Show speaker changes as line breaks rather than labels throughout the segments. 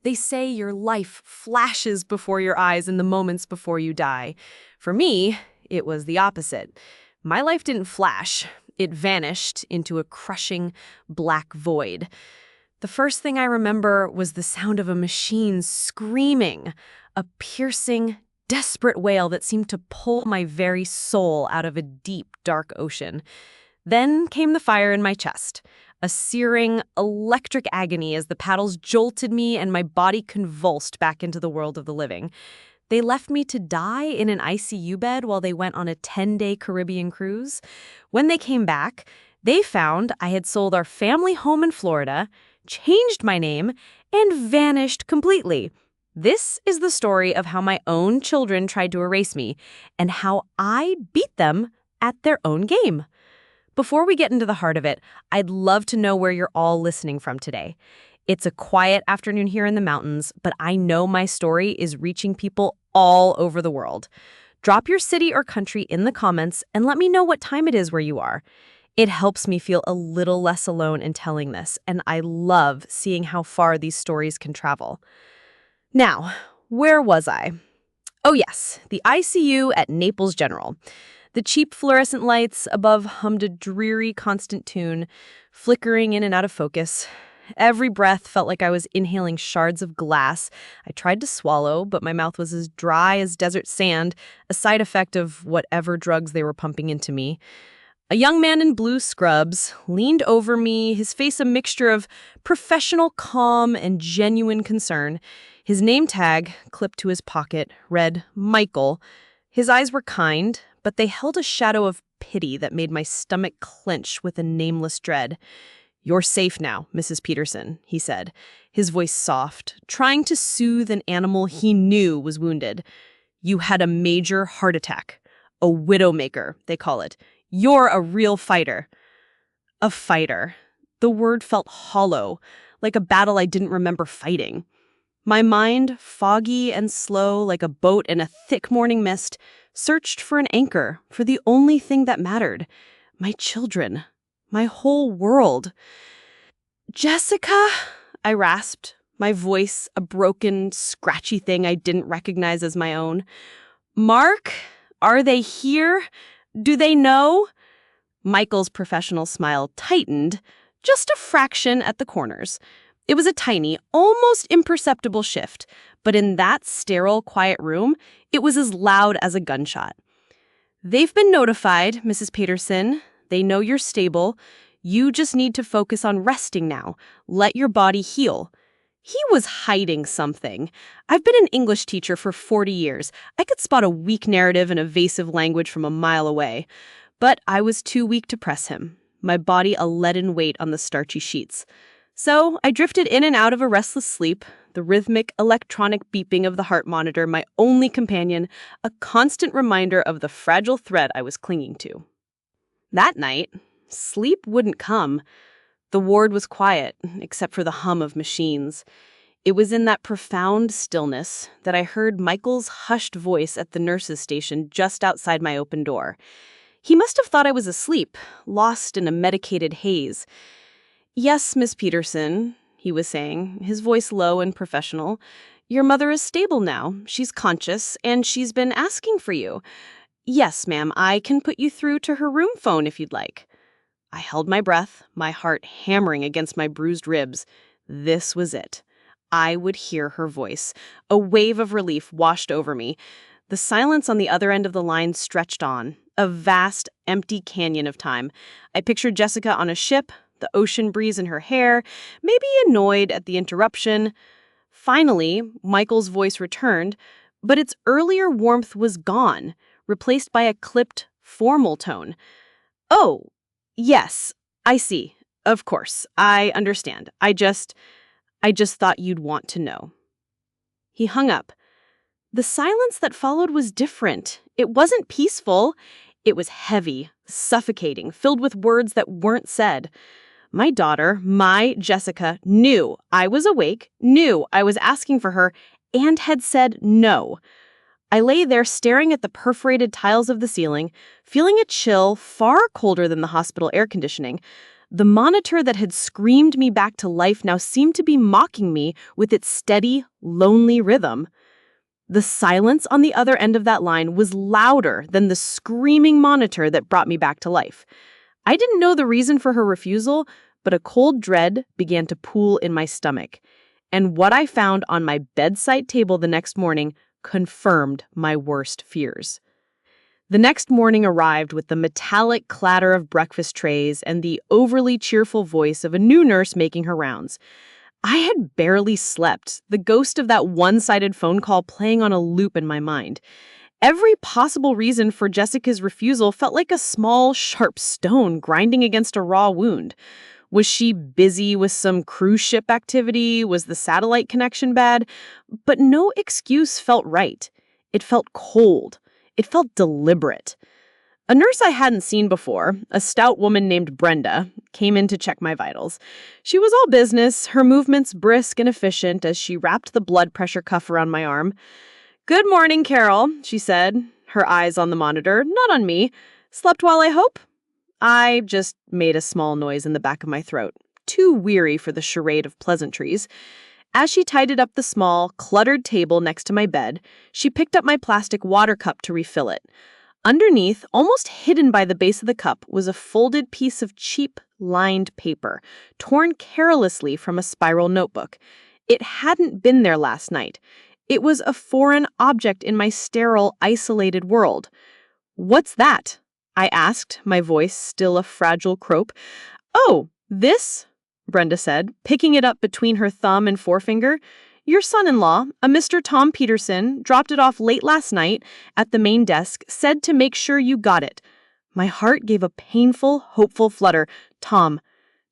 They say your life flashes before your eyes in the moments before you die. For me, it was the opposite. My life didn't flash. It vanished into a crushing black void. The first thing I remember was the sound of a machine screaming, a piercing, desperate wail that seemed to pull my very soul out of a deep, dark ocean. Then came the fire in my chest, a searing, electric agony as the paddles jolted me and my body convulsed back into the world of the living. They left me to die in an ICU bed while they went on a 10-day Caribbean cruise. When they came back, they found I had sold our family home in Florida, changed my name, and vanished completely. This is the story of how my own children tried to erase me and how I beat them at their own game. Before we get into the heart of it, I'd love to know where you're all listening from today. It's a quiet afternoon here in the mountains, but I know my story is reaching people all over the world. Drop your city or country in the comments and let me know what time it is where you are. It helps me feel a little less alone in telling this, and I love seeing how far these stories can travel. Now, where was I? Oh yes, the ICU at Naples General. The cheap fluorescent lights above hummed a dreary, constant tune, flickering in and out of focus. Every breath felt like I was inhaling shards of glass. I tried to swallow, but my mouth was as dry as desert sand, a side effect of whatever drugs they were pumping into me. A young man in blue scrubs leaned over me, his face a mixture of professional calm and genuine concern. His name tag, clipped to his pocket, read Michael. His eyes were kind, but they held a shadow of pity that made my stomach clench with a nameless dread. "You're safe now, Mrs. Peterson," he said, his voice soft, trying to soothe an animal he knew was wounded. "You had a major heart attack. A widowmaker, they call it. You're a real fighter." A fighter. The word felt hollow, like a battle I didn't remember fighting. My mind, foggy and slow like a boat in a thick morning mist, searched for an anchor, for the only thing that mattered. My children. My whole world. "Jessica," I rasped, my voice a broken, scratchy thing I didn't recognize as my own. "Mark, are they here? Do they know?" Michael's professional smile tightened, just a fraction at the corners. It was a tiny, almost imperceptible shift, but in that sterile, quiet room, it was as loud as a gunshot. "They've been notified, Mrs. Peterson. They know you're stable. You just need to focus on resting now. Let your body heal." He was hiding something. I've been an English teacher for 40 years. I could spot a weak narrative and evasive language from a mile away. But I was too weak to press him, my body a leaden weight on the starchy sheets. So I drifted in and out of a restless sleep, the rhythmic, electronic beeping of the heart monitor my only companion, a constant reminder of the fragile thread I was clinging to. That night, sleep wouldn't come. The ward was quiet, except for the hum of machines. It was in that profound stillness that I heard Michael's hushed voice at the nurse's station just outside my open door. He must have thought I was asleep, lost in a medicated haze. "Yes, Miss Peterson," he was saying, his voice low and professional. "Your mother is stable now. She's conscious, and she's been asking for you. Yes, ma'am, I can put you through to her room phone if you'd like." I held my breath, my heart hammering against my bruised ribs. This was it. I would hear her voice. A wave of relief washed over me. The silence on the other end of the line stretched on, a vast, empty canyon of time. I pictured Jessica on a ship, the ocean breeze in her hair, maybe annoyed at the interruption. Finally, Michael's voice returned, but its earlier warmth was gone, replaced by a clipped, formal tone. "Oh, yes, I see. Of course, I understand. I just thought you'd want to know." He hung up. The silence that followed was different. It wasn't peaceful. It was heavy, suffocating, filled with words that weren't said. My daughter, my Jessica, knew I was awake, knew I was asking for her, and had said no. I lay there staring at the perforated tiles of the ceiling, feeling a chill far colder than the hospital air conditioning. The monitor that had screamed me back to life now seemed to be mocking me with its steady, lonely rhythm. The silence on the other end of that line was louder than the screaming monitor that brought me back to life. I didn't know the reason for her refusal, but a cold dread began to pool in my stomach. And what I found on my bedside table the next morning confirmed my worst fears. The next morning arrived with the metallic clatter of breakfast trays and the overly cheerful voice of a new nurse making her rounds. I had barely slept, the ghost of that one-sided phone call playing on a loop in my mind. Every possible reason for Jessica's refusal felt like a small, sharp stone grinding against a raw wound. Was she busy with some cruise ship activity? Was the satellite connection bad? But no excuse felt right. It felt cold. It felt deliberate. A nurse I hadn't seen before, a stout woman named Brenda, came in to check my vitals. She was all business, her movements brisk and efficient as she wrapped the blood pressure cuff around my arm. "Good morning, Carol," she said, her eyes on the monitor, not on me. "Slept well, I hope?" I just made a small noise in the back of my throat, too weary for the charade of pleasantries. As she tidied up the small, cluttered table next to my bed, she picked up my plastic water cup to refill it. Underneath, almost hidden by the base of the cup, was a folded piece of cheap, lined paper, torn carelessly from a spiral notebook. It hadn't been there last night. It was a foreign object in my sterile, isolated world. "What's that?" I asked, my voice still a fragile croak. "Oh, this?" Brenda said, picking it up between her thumb and forefinger. "Your son-in-law, a Mr. Tom Peterson, dropped it off late last night at the main desk, said to make sure you got it." My heart gave a painful, hopeful flutter. Tom,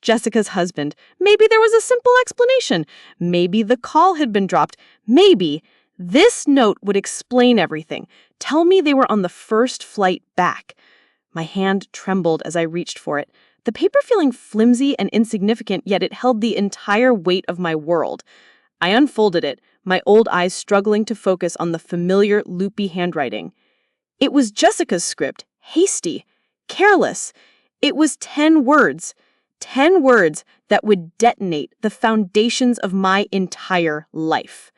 Jessica's husband. Maybe there was a simple explanation. Maybe the call had been dropped. Maybe this note would explain everything. Tell me they were on the first flight back. My hand trembled as I reached for it, the paper feeling flimsy and insignificant, yet it held the entire weight of my world. I unfolded it, my old eyes struggling to focus on the familiar, loopy handwriting. It was Jessica's script, hasty, careless. It was 10 words. 10 words that would detonate the foundations of my entire life.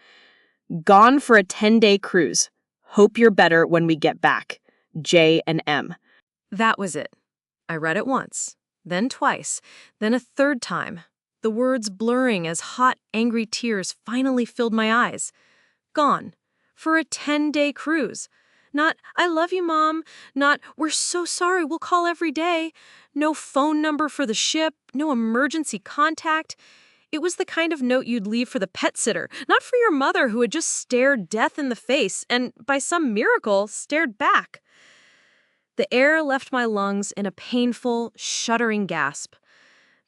"Gone for a 10-day cruise. Hope you're better when we get back. J and M." That was it. I read it once, then twice, then a third time, the words blurring as hot, angry tears finally filled my eyes. Gone. For a 10-day cruise. Not, "I love you, Mom." Not, "We're so sorry, we'll call every day." No phone number for the ship, no emergency contact. It was the kind of note you'd leave for the pet sitter, not for your mother who had just stared death in the face and, by some miracle, stared back. The air left my lungs in a painful, shuddering gasp.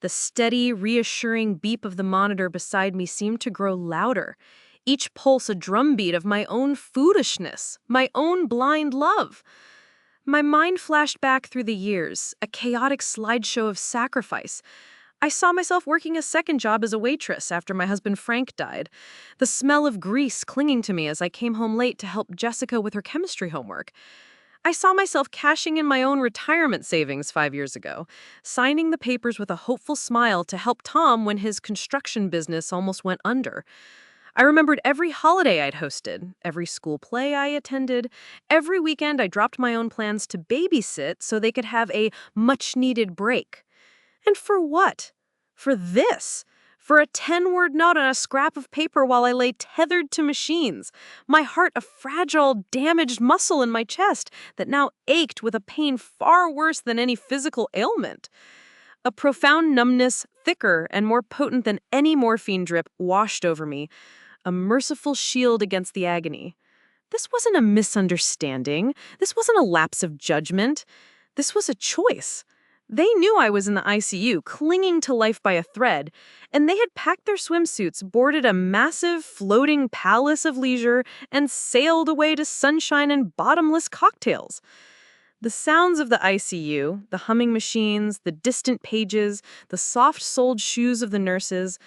The steady, reassuring beep of the monitor beside me seemed to grow louder, each pulse a drumbeat of my own foolishness, my own blind love. My mind flashed back through the years, a chaotic slideshow of sacrifice. I saw myself working a second job as a waitress after my husband Frank died, the smell of grease clinging to me as I came home late to help Jessica with her chemistry homework. I saw myself cashing in my own retirement savings 5 years ago, signing the papers with a hopeful smile to help Tom when his construction business almost went under. I remembered every holiday I'd hosted, every school play I attended, every weekend I dropped my own plans to babysit so they could have a much-needed break. And for what? For this. For a 10-word note on a scrap of paper while I lay tethered to machines, my heart a fragile, damaged muscle in my chest that now ached with a pain far worse than any physical ailment. A profound numbness, thicker and more potent than any morphine drip, washed over me, a merciful shield against the agony. This wasn't a misunderstanding. This wasn't a lapse of judgment. This was a choice. They knew I was in the ICU, clinging to life by a thread, and they had packed their swimsuits, boarded a massive, floating palace of leisure, and sailed away to sunshine and bottomless cocktails. The sounds of the ICU, the humming machines, the distant pages, the soft-soled shoes of the nurses,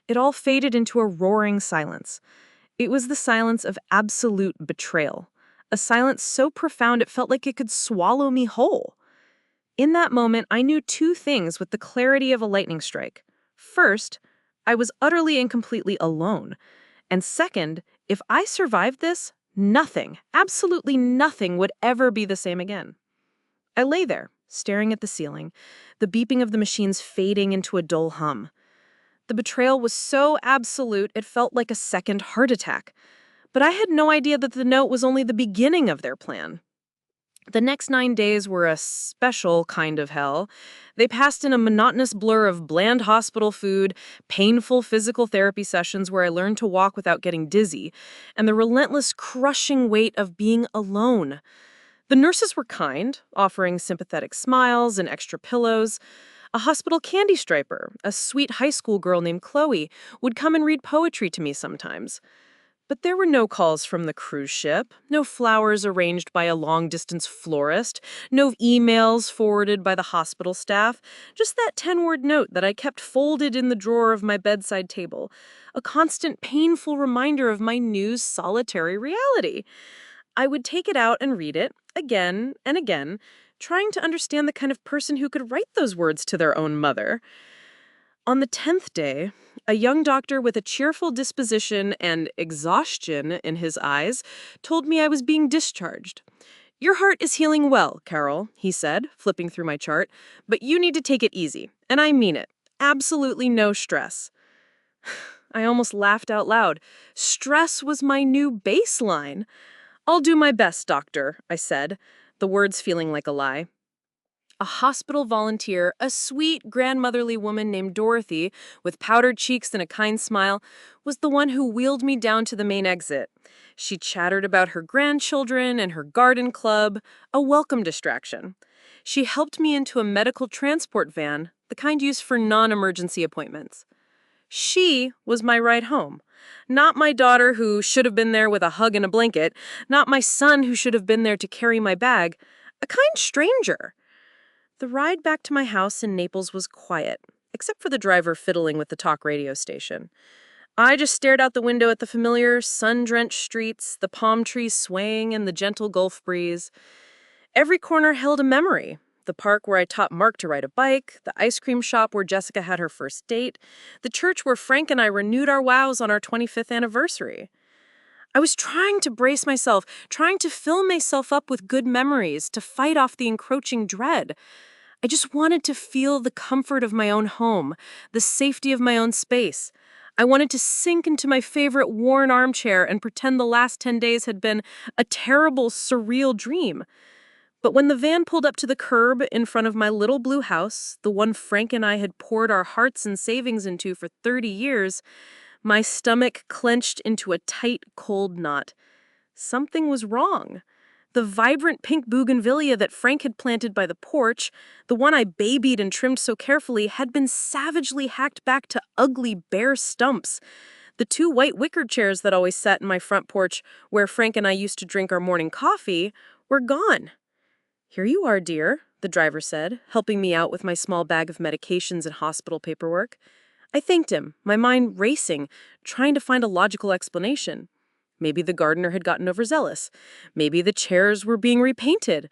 it all faded into a roaring silence. It was the silence of absolute betrayal, a silence so profound it felt like it could swallow me whole.
In that moment, I knew two things with the clarity of a lightning strike. First, I was utterly and completely alone. And second, if I survived this, nothing, absolutely nothing would ever be the same again. I lay there, staring at the ceiling, the beeping of the machines fading into a dull hum. The betrayal was so absolute it felt like a second heart attack. But I had no idea that the note was only the beginning of their plan. The next 9 days were a special kind of hell. They passed in a monotonous blur of bland hospital food, painful physical therapy sessions where I learned to walk without getting dizzy, and the relentless, crushing weight of being alone. The nurses were kind, offering sympathetic smiles and extra pillows. A hospital candy striper, a sweet high school girl named Chloe, would come and read poetry to me sometimes. But there were no calls from the cruise ship, no flowers arranged by a long-distance florist, no emails forwarded by the hospital staff, just that 10-word note that I kept folded in the drawer of my bedside table, a constant painful reminder of my new solitary reality. I would take it out and read it, again and again, trying to understand the kind of person who could write those words to their own mother. On the 10th day, a young doctor with a cheerful disposition and exhaustion in his eyes told me I was being discharged. "Your heart is healing well, Carol," he said, flipping through my chart, "but you need to take it easy, and I mean it. Absolutely no stress." I almost laughed out loud. Stress was my new baseline. "I'll do my best, doctor," I said, the words feeling like a lie. A hospital volunteer, a sweet, grandmotherly woman named Dorothy, with powdered cheeks and a kind smile, was the one who wheeled me down to the main exit. She chattered about her grandchildren and her garden club, a welcome distraction. She helped me into a medical transport van, the kind used for non-emergency appointments. She was my ride home. Not my daughter who should have been there with a hug and a blanket, not my son who should have been there to carry my bag, a kind stranger. The ride back to my house in Naples was quiet, except for the driver fiddling with the talk radio station. I just stared out the window at the familiar, sun-drenched streets, the palm trees swaying in the gentle Gulf breeze. Every corner held a memory. The park where I taught Mark to ride a bike, the ice cream shop where Jessica had her first date, the church where Frank and I renewed our vows on our 25th anniversary. I was trying to brace myself, trying to fill myself up with good memories, to fight off the encroaching dread. I just wanted to feel the comfort of my own home, the safety of my own space. I wanted to sink into my favorite worn armchair and pretend the last 10 days had been a terrible, surreal dream. But when the van pulled up to the curb in front of my little blue house, the one Frank and I had poured our hearts and savings into for 30 years, my stomach clenched into a tight, cold knot. Something was wrong. The vibrant pink bougainvillea that Frank had planted by the porch, the one I babied and trimmed so carefully, had been savagely hacked back to ugly, bare stumps. The two white wicker chairs that always sat in my front porch, where Frank and I used to drink our morning coffee, were gone. "Here you are, dear," the driver said, helping me out with my small bag of medications and hospital paperwork. I thanked him, my mind racing, trying to find a logical explanation. Maybe the gardener had gotten overzealous. Maybe the chairs were being repainted.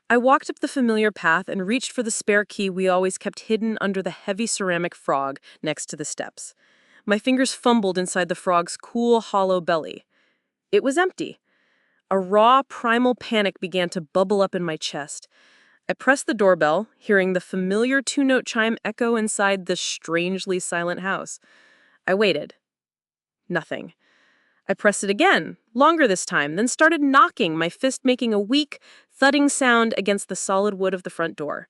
I walked up the familiar path and reached for the spare key we always kept hidden under the heavy ceramic frog next to the steps. My fingers fumbled inside the frog's cool, hollow belly. It was empty. A raw, primal panic began to bubble up in my chest. I pressed the doorbell, hearing the familiar two-note chime echo inside the strangely silent house. I waited. Nothing. I pressed it again, longer this time, then started knocking, my fist making a weak, thudding sound against the solid wood of the front door.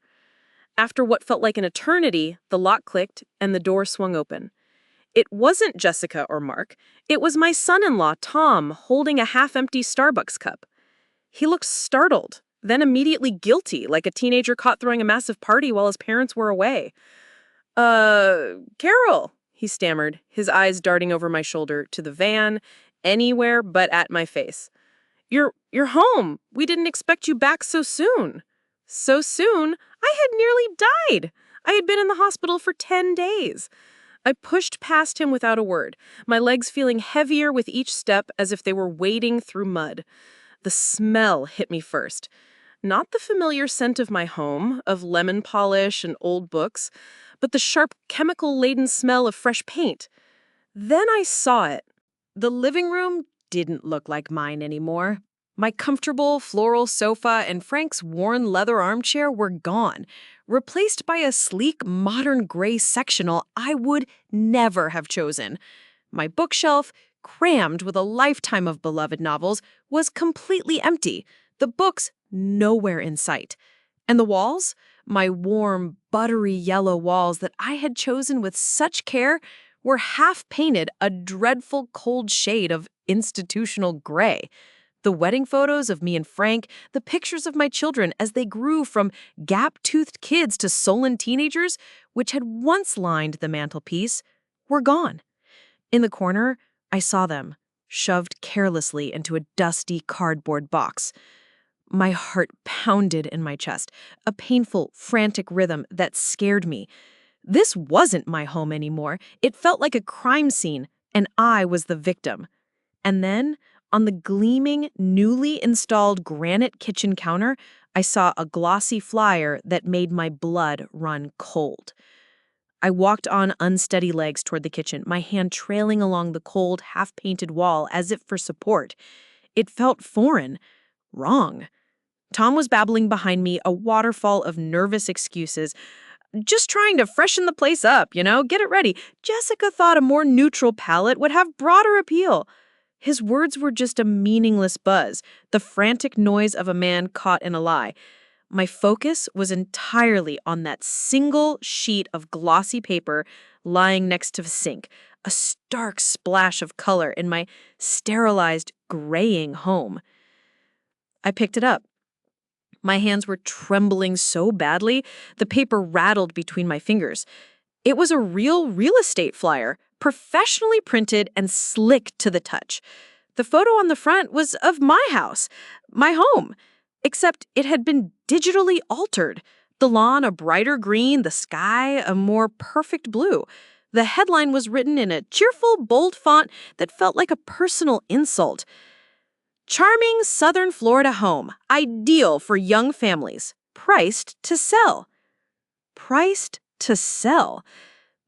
After what felt like an eternity, the lock clicked and the door swung open. It wasn't Jessica or Mark. It was my son-in-law, Tom, holding a half-empty Starbucks cup. He looked startled, then immediately guilty, like a teenager caught throwing a massive party while his parents were away. Carol," he stammered, his eyes darting over my shoulder to the van, anywhere but at my face. You're home. We didn't expect you back so soon." So soon? I had nearly died. I had been in the hospital for 10 days. I pushed past him without a word, my legs feeling heavier with each step as if they were wading through mud. The smell hit me first. Not the familiar scent of my home, of lemon polish and old books, but the sharp, chemical-laden smell of fresh paint. Then I saw it.
The living room didn't look like mine anymore. My comfortable floral sofa and Frank's worn leather armchair were gone, replaced by a sleek, modern gray sectional I would never have chosen. My bookshelf, crammed with a lifetime of beloved novels, was completely empty, the books nowhere in sight. And the walls, my warm, buttery yellow walls that I had chosen with such care, were half painted a dreadful cold shade of institutional gray. The wedding photos of me and Frank, the pictures of my children as they grew from gap-toothed kids to sullen teenagers, which had once lined the mantelpiece, were gone. In the corner, I saw them, shoved carelessly into a dusty cardboard box. My heart pounded in my chest, a painful, frantic rhythm that scared me. This wasn't my home anymore. It felt like a crime scene, and I was the victim. And then, on the gleaming, newly installed granite kitchen counter, I saw a glossy flyer that made my blood run cold. I walked on unsteady legs toward the kitchen, my hand trailing along the cold, half-painted wall as if for support. It felt foreign, wrong. Tom was babbling behind me, a waterfall of nervous excuses. Just trying to freshen the place up, get it ready. Jessica thought a more neutral palette would have broader appeal. His words were just a meaningless buzz, the frantic noise of a man caught in a lie. My focus was entirely on that single sheet of glossy paper lying next to the sink, a stark splash of color in my sterilized, graying home. I picked it up. My hands were trembling so badly, the paper rattled between my fingers. It was a real estate flyer, professionally printed and slick to the touch. The photo on the front was of my house, my home, except it had been digitally altered. The lawn a brighter green, the sky a more perfect blue. The headline was written in a cheerful, bold font that felt like a personal insult. Charming Southern Florida home, ideal for young families, priced to sell. Priced to sell.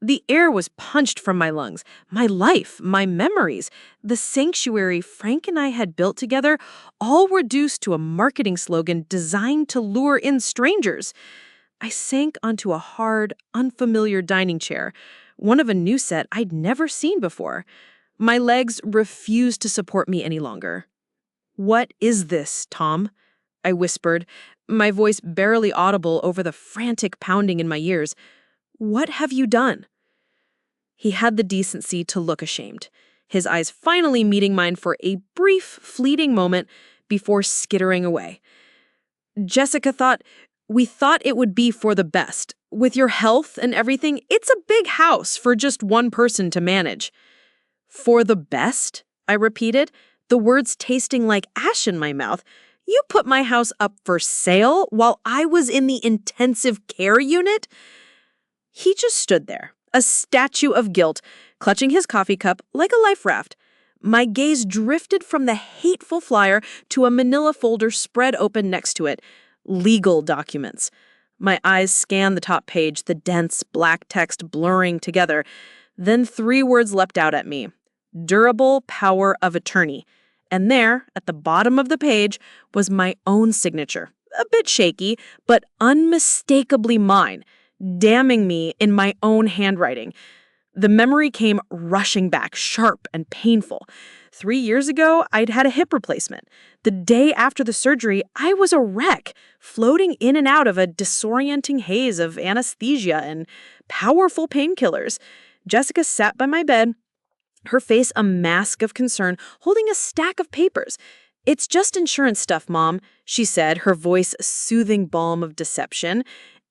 The air was punched from my lungs, my life, my memories. The sanctuary Frank and I had built together, all reduced to a marketing slogan designed to lure in strangers. I sank onto a hard, unfamiliar dining chair, one of a new set I'd never seen before. My legs refused to support me any longer. "What is this, Tom?" I whispered, my voice barely audible over the frantic pounding in my ears. "What have you done?" He had the decency to look ashamed, his eyes finally meeting mine for a brief, fleeting moment before skittering away. "Jessica we thought it would be for the best. With your health and everything, it's a big house for just one person to manage." "For the best?" I repeated, the words tasting like ash in my mouth. "You put my house up for sale while I was in the intensive care unit?" He just stood there, a statue of guilt, clutching his coffee cup like a life raft. My gaze drifted from the hateful flyer to a manila folder spread open next to it. Legal documents. My eyes scanned the top page, the dense black text blurring together. Then 3 words leapt out at me. Durable power of attorney. And there, at the bottom of the page, was my own signature. A bit shaky, but unmistakably mine, damning me in my own handwriting. The memory came rushing back, sharp and painful. 3 years ago, I'd had a hip replacement. The day after the surgery, I was a wreck, floating in and out of a disorienting haze of anesthesia and powerful painkillers. Jessica sat by my bed, her face a mask of concern, holding a stack of papers. "It's just insurance stuff, Mom," she said, her voice a soothing balm of deception.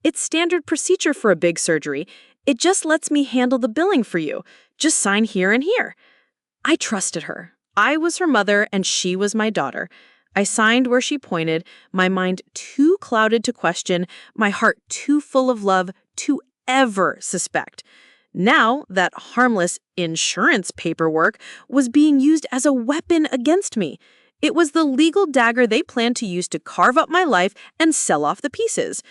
"It's standard procedure for a big surgery. It just lets me handle the billing for you. Just sign here and here." I trusted her. I was her mother and she was my daughter. I signed where she pointed, my mind too clouded to question, my heart too full of love to ever suspect. Now, that harmless insurance paperwork was being used as a weapon against me.
It was the legal dagger they planned to use to carve up my life and sell off the pieces.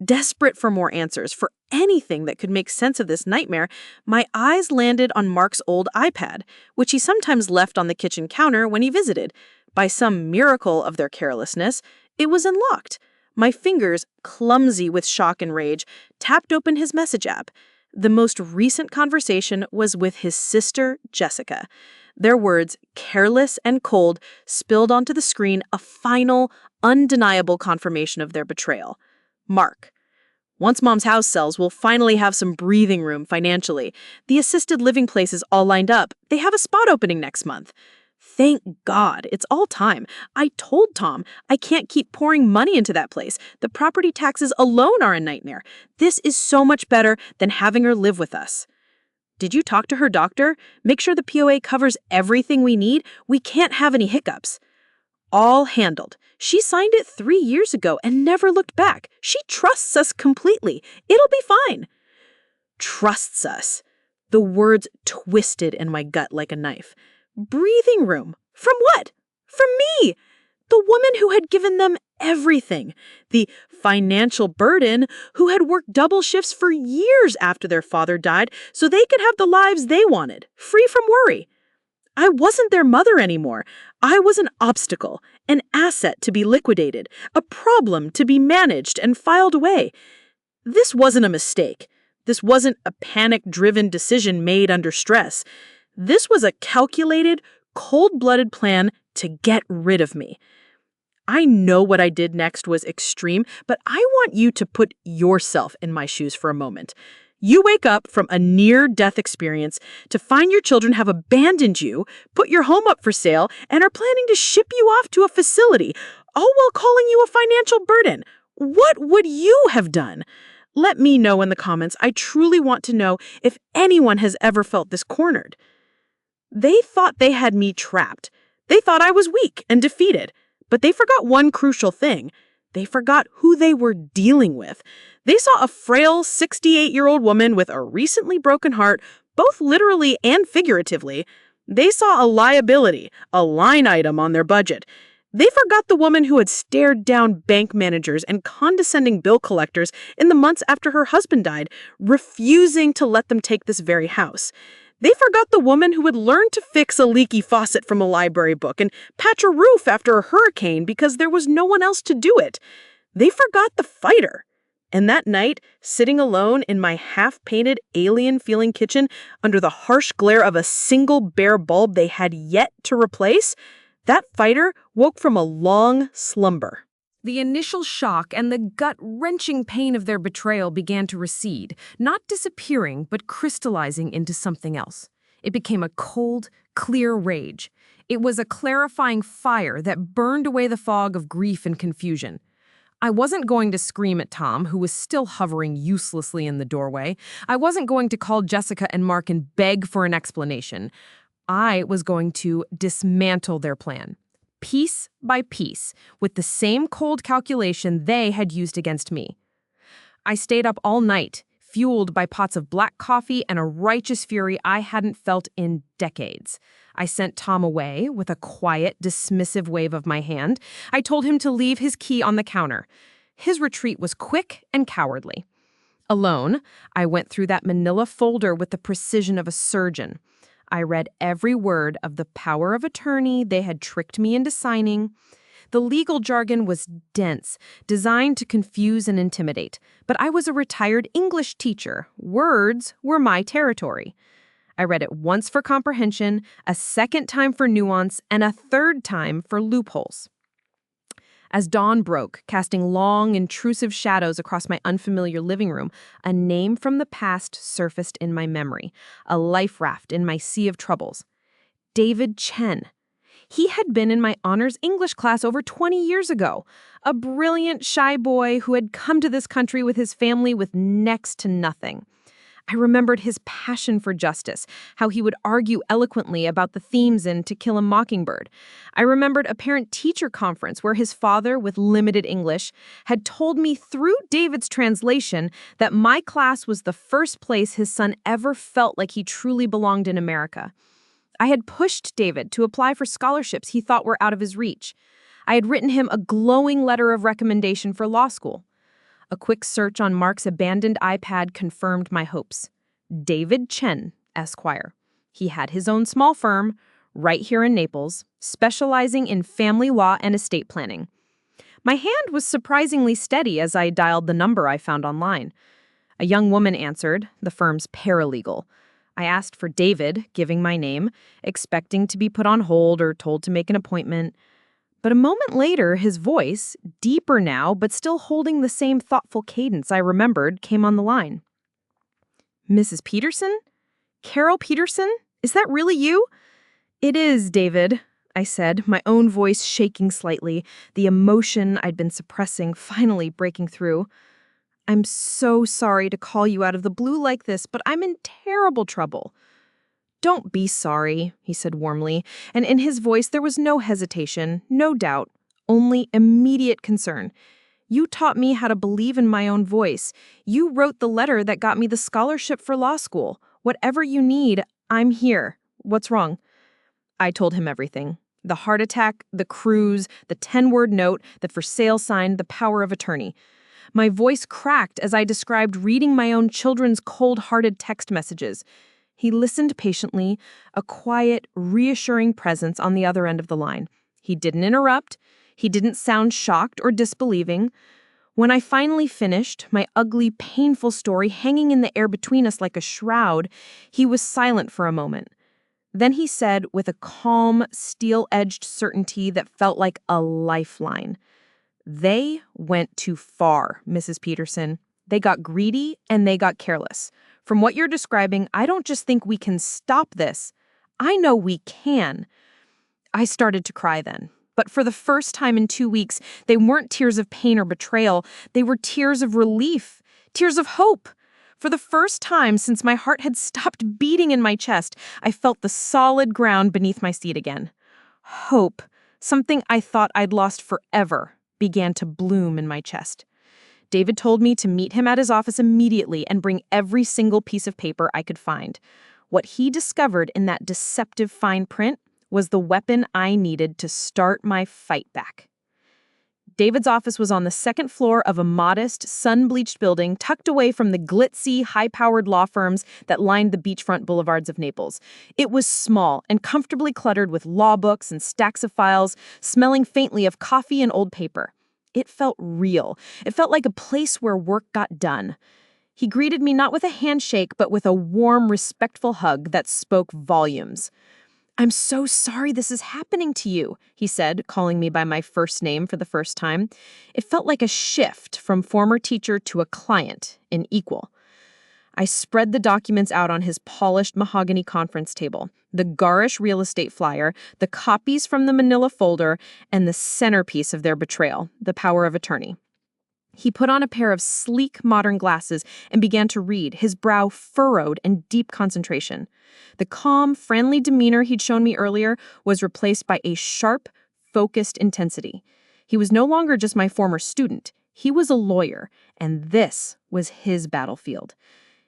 Desperate for more answers, for anything that could make sense of this nightmare, my eyes landed on Mark's old iPad, which he sometimes left on the kitchen counter when he visited. By some miracle of their carelessness, it was unlocked. My fingers, clumsy with shock and rage, tapped open his message app. The most recent conversation was with his sister, Jessica. Their words, careless and cold, spilled onto the screen, a final, undeniable confirmation of their betrayal. Mark: once Mom's house sells, we'll finally have some breathing room financially. The assisted living place is all lined up. They have a spot opening next month. Thank God, it's all time. I told Tom I can't keep pouring money into that place. The property taxes alone are a nightmare. This is so much better than having her live with us. Did you talk to her doctor? Make sure the POA covers everything we need. We can't have any hiccups. All handled. She signed it 3 years ago and never looked back. She trusts us completely. It'll be fine. Trusts us. The words twisted in my gut like a knife. Breathing room. From what? From me. The woman who had given them everything. The financial burden, who had worked double shifts for years after their father died so they could have the lives they wanted, free from worry. I wasn't their mother anymore. I was an obstacle, an asset to be liquidated, a problem to be managed and filed away. This wasn't a mistake. This wasn't a panic-driven decision made under stress. This was a calculated, cold-blooded plan to get rid of me. I know what I did next was extreme, but I want you to put yourself in my shoes for a moment. You wake up from a near-death experience to find your children have abandoned you, put your home up for sale, and are planning to ship you off to a facility, all while calling you a financial burden. What would you have done? Let me know in the comments. I truly want to know if anyone has ever felt this cornered. They thought they had me trapped. They thought I was weak and defeated. But they forgot one crucial thing. They forgot who they were dealing with. They saw a frail 68-year-old woman with a recently broken heart, both literally and figuratively. They saw a liability, a line item on their budget. They forgot the woman who had stared down bank managers and condescending bill collectors in the months after her husband died, refusing to let them take this very house. They forgot the woman who had learned to fix a leaky faucet from a library book and patch a roof after a hurricane because there was no one else to do it. They forgot the fighter. And that night, sitting alone in my half-painted, alien-feeling kitchen under the harsh glare of a single bare bulb they had yet to replace, that fighter woke from a long slumber.
The initial shock and the gut-wrenching pain of their betrayal began to recede, not disappearing, but crystallizing into something else. It became a cold, clear rage. It was a clarifying fire that burned away the fog of grief and confusion. I wasn't going to scream at Tom, who was still hovering uselessly in the doorway. I wasn't going to call Jessica and Mark and beg for an explanation. I was going to dismantle their plan, piece by piece, with the same cold calculation they had used against me. I stayed up all night, fueled by pots of black coffee and a righteous fury I hadn't felt in decades. I sent Tom away with a quiet, dismissive wave of my hand. I told him to leave his key on the counter. His retreat was quick and cowardly. Alone, I went through that manila folder with the precision of a surgeon. I read every word of the power of attorney they had tricked me into signing. The legal jargon was dense, designed to confuse and intimidate. But I was a retired English teacher. Words were my territory. I read it once for comprehension, a second time for nuance, and a third time for loopholes. As dawn broke, casting long, intrusive shadows across my unfamiliar living room, a name from the past surfaced in my memory, a life raft in my sea of troubles. David Chen. He had been in my honors English class over 20 years ago, a brilliant, shy boy who had come to this country with his family with next to nothing. I remembered his passion for justice, how he would argue eloquently about the themes in To Kill a Mockingbird. I remembered a parent-teacher conference where his father, with limited English, had told me through David's translation that my class was the first place his son ever felt like he truly belonged in America.
I had pushed David to apply for scholarships he thought were out of his reach. I had written him a glowing letter of recommendation for law school. A quick search on Mark's abandoned iPad confirmed my hopes. David Chen, Esquire. He had his own small firm, right here in Naples, specializing in family law and estate planning. My hand was surprisingly steady as I dialed the number I found online. A young woman answered, the firm's paralegal. I asked for David, giving my name, expecting to be put on hold or told to make an appointment. But a moment later, his voice, deeper now but still holding the same thoughtful cadence I remembered, came on the line. Mrs. Peterson? Carol Peterson? Is that really you? It is, David, I said, my own voice shaking slightly, the emotion I'd been suppressing finally breaking through. I'm so sorry to call you out of the blue like this, but I'm in terrible trouble. Don't be sorry, he said warmly, and in his voice there was no hesitation, no doubt, only immediate concern. You taught me how to believe in my own voice. You wrote the letter that got me the scholarship for law school. Whatever you need, I'm here. What's wrong? I told him everything. The heart attack, the cruise, the 10-word note, the for sale sign, the power of attorney. My voice cracked as I described reading my own children's cold-hearted text messages. He listened patiently, a quiet, reassuring presence on the other end of the line. He didn't interrupt. He didn't sound shocked or disbelieving. When I finally finished, my ugly, painful story hanging in the air between us like a shroud, he was silent for a moment. Then he said, with a calm, steel-edged certainty that felt like a lifeline, "They went too far, Mrs. Peterson. They got greedy and they got careless. From what you're describing, I don't just think we can stop this. I know we can." I started to cry then. But for the first time in 2 weeks, they weren't tears of pain or betrayal. They were tears of relief, tears of hope. For the first time since my heart had stopped beating in my chest, I felt the solid ground beneath my seat again. Hope, something I thought I'd lost forever, began to bloom in my chest. David told me to meet him at his office immediately and bring every single piece of paper I could find. What he discovered in that deceptive fine print was the weapon I needed to start my fight back. David's office was on the second floor of a modest, sun-bleached building tucked away from the glitzy, high-powered law firms that lined the beachfront boulevards of Naples. It was small and comfortably cluttered with law books and stacks of files, smelling faintly of coffee and old paper. It felt real. It felt like a place where work got done. He greeted me not with a handshake, but with a warm, respectful hug that spoke volumes. "I'm so sorry this is happening to you," he said, calling me by my first name for the first time. It felt like a shift from former teacher to a client, an equal. I spread the documents out on his polished mahogany conference table, the garish real estate flyer, the copies from the manila folder, and the centerpiece of their betrayal, the power of attorney. He put on a pair of sleek, modern glasses and began to read, his brow furrowed in deep concentration. The calm, friendly demeanor he'd shown me earlier was replaced by a sharp, focused intensity. He was no longer just my former student. He was a lawyer, and this was his battlefield.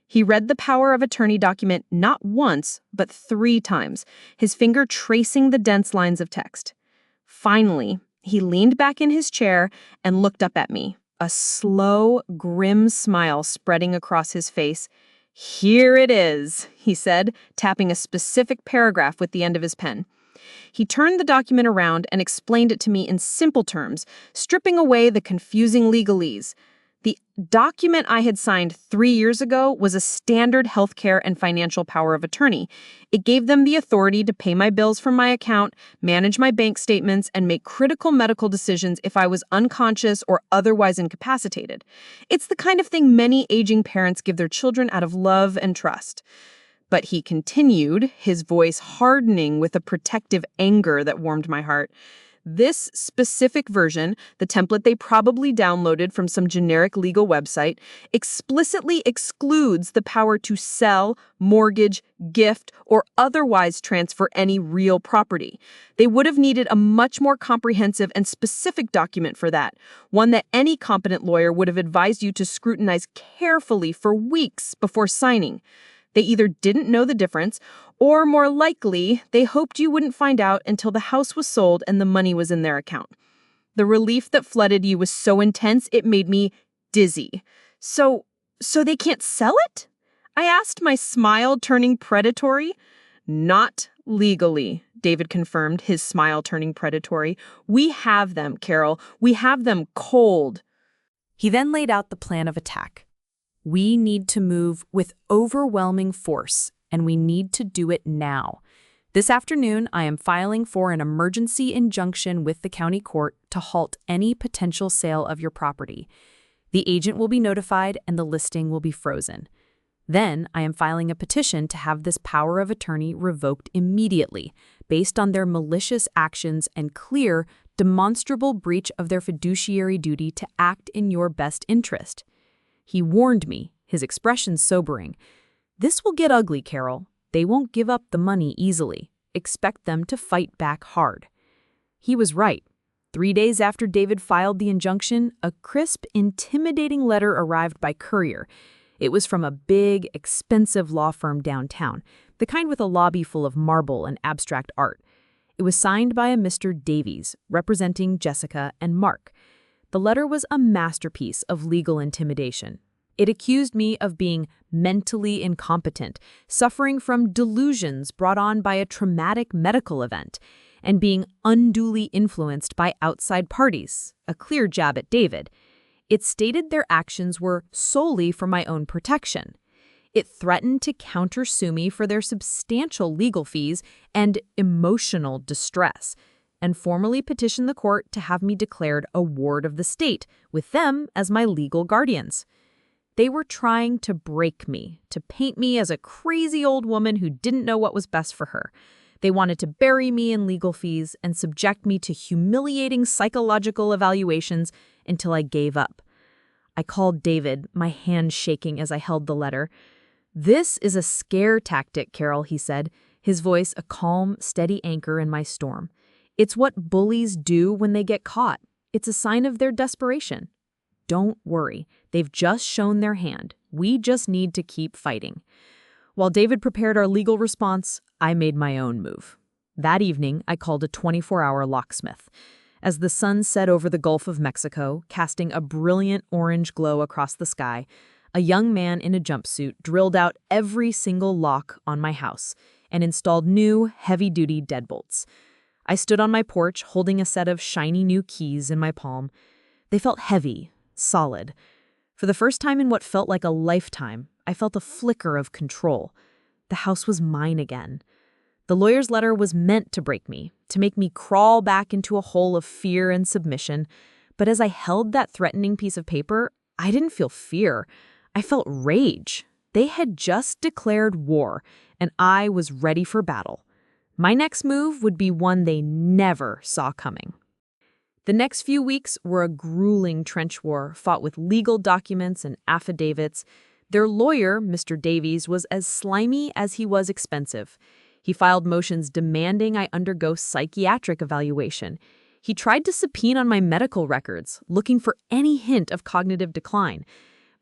He read the power of attorney document not once, but 3 times, his finger tracing the dense lines of text. Finally, he leaned back in his chair and looked up at me, a slow, grim smile spreading across his face. "Here it is," he said, tapping a specific paragraph with the end of his pen. He turned the document around and explained it to me in simple terms, stripping away the confusing legalese. The document I had signed 3 years ago was a standard healthcare and financial power of attorney. It gave them the authority to pay my bills from my account, manage my bank statements, and make critical medical decisions if I was unconscious or otherwise incapacitated. It's the kind of thing many aging parents give their children out of love and trust. But he continued, his voice hardening with a protective anger that warmed my heart. This specific version, the template they probably downloaded from some generic legal website, explicitly excludes the power to sell, mortgage, gift, or otherwise transfer any real property. They would have needed a much more comprehensive and specific document for that, one that any competent lawyer would have advised you to scrutinize carefully for weeks before signing. They either didn't know the difference, or more likely, they hoped you wouldn't find out until the house was sold and the money was in their account. The relief that flooded you was so intense, it made me dizzy. So they can't sell it? I asked, my smile turning predatory. Not legally, David confirmed, his smile turning predatory. We have them, Carol. We have them cold.
He then laid out the plan of attack. We need to move with overwhelming force, and we need to do it now. This afternoon, I am filing for an emergency injunction with the county court to halt any potential sale of your property. The agent will be notified and the listing will be frozen. Then, I am filing a petition to have this power of attorney revoked immediately, based on their malicious actions and clear, demonstrable breach of their fiduciary duty to act in your best interest. He warned me, his expression sobering. This will get ugly, Carol. They won't give up the money easily. Expect them to fight back hard. He was right. 3 days after David filed the injunction, a crisp, intimidating letter arrived by courier. It was from a big, expensive law firm downtown, the kind with a lobby full of marble and abstract art. It was signed by a Mr. Davies, representing Jessica and Mark. The letter was a masterpiece of legal intimidation. It accused me of being mentally incompetent, suffering from delusions brought on by a traumatic medical event, and being unduly influenced by outside parties, a clear jab at David. It stated their actions were solely for my own protection. It threatened to countersue me for their substantial legal fees and emotional distress, and formally petitioned the court to have me declared a ward of the state, with them as my legal guardians. They were trying to break me, to paint me as a crazy old woman who didn't know what was best for her. They wanted to bury me in legal fees and subject me to humiliating psychological evaluations until I gave up. I called David, my hand shaking as I held the letter. "This is a scare tactic, Carol," he said, his voice a calm, steady anchor in my storm. "It's what bullies do when they get caught. It's a sign of their desperation. Don't worry, they've just shown their hand. We just need to keep fighting." While David prepared our legal response, I made my own move. That evening, I called a 24-hour locksmith. As the sun set over the Gulf of Mexico, casting a brilliant orange glow across the sky, a young man in a jumpsuit drilled out every single lock on my house and installed new, heavy-duty deadbolts. I stood on my porch holding a set of shiny new keys in my palm. They felt heavy, solid. For the first time in what felt like a lifetime, I felt a flicker of control. The house was mine again. The lawyer's letter was meant to break me, to make me crawl back into a hole of fear and submission. But as I held that threatening piece of paper, I didn't feel fear. I felt rage. They had just declared war, and I was ready for battle. My next move would be one they never saw coming. The next few weeks were a grueling trench war fought with legal documents and affidavits. Their lawyer, Mr. Davies, was as slimy as he was expensive. He filed motions demanding I undergo psychiatric evaluation. He tried to subpoena my medical records, looking for any hint of cognitive decline.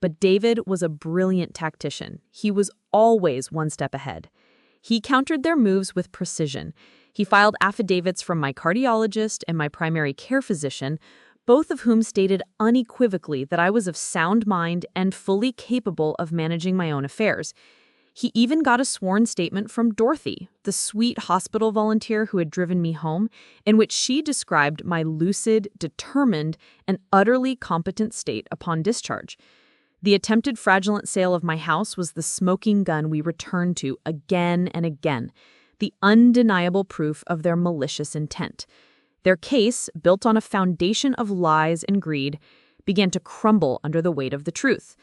But David was a brilliant tactician. He was always one step ahead. He countered their moves with precision. He filed affidavits from my cardiologist and my primary care physician, both of whom stated unequivocally that I was of sound mind and fully capable of managing my own affairs. He even got a sworn statement from Dorothy, the sweet hospital volunteer who had driven me home, in which she described my lucid, determined, and utterly competent state upon discharge. The attempted fraudulent sale of my house was the smoking gun we returned to again and again, the undeniable proof of their malicious intent. Their case, built on a foundation of lies and greed, began to crumble under the weight of the truth.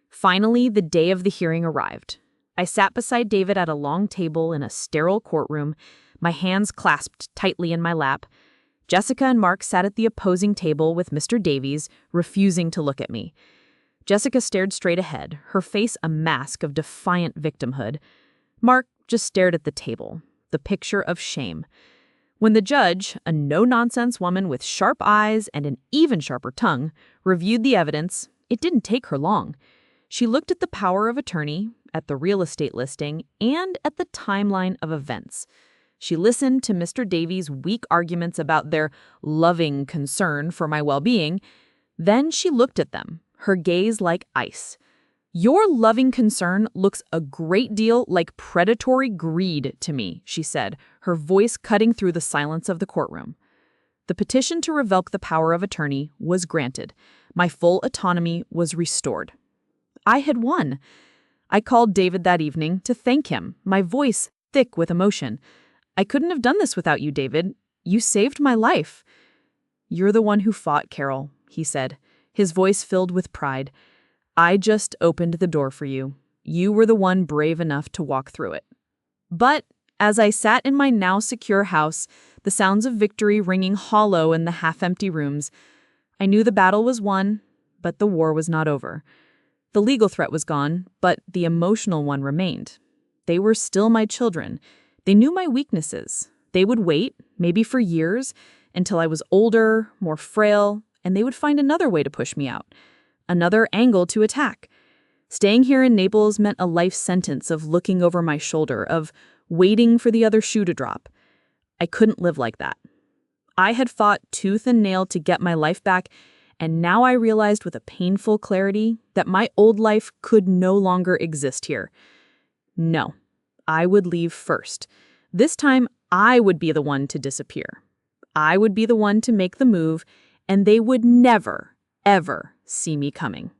Finally, the day of the hearing arrived. I sat beside David at a long table in a sterile courtroom, my hands clasped tightly in my lap. Jessica and Mark sat at the opposing table with Mr. Davies, refusing to look at me. Jessica stared straight ahead, her face a mask of defiant victimhood. Mark just stared at the table, the picture of shame. When the judge, a no-nonsense woman with sharp eyes and an even sharper tongue, reviewed the evidence, it didn't take her long.
She looked at the power of attorney, at the real estate listing, and at the timeline of events. She listened to Mr. Davies' weak arguments about their loving concern for my well-being. Then she looked at them, her gaze like ice. "Your loving concern looks a great deal like predatory greed to me," she said, her voice cutting through the silence of the courtroom. The petition to revoke the power of attorney was granted. My full autonomy was restored. I had won. I called David that evening to thank him, my voice thick with emotion. "I couldn't have done this without you, David. You saved my life." "You're the one who fought, Carol," he said, his voice filled with pride. "I just opened the door for you. You were the one brave enough to walk through it." But as I sat in my now secure house, the sounds of victory ringing hollow in the half-empty rooms, I knew the battle was won, but the war was not over. The legal threat was gone, but the emotional one remained. They were still my children. They knew my weaknesses. They would wait, maybe for years, until I was older, more frail, and they would find another way to push me out, another angle to attack. Staying here in Naples meant a life sentence of looking over my shoulder, of waiting for the other shoe to drop. I couldn't live like that. I had fought tooth and nail to get my life back, and now I realized with a painful clarity that my old life could no longer exist here. No, I would leave first. This time, I would be the one to disappear. I would be the one to make the move, and they would never, ever see me coming.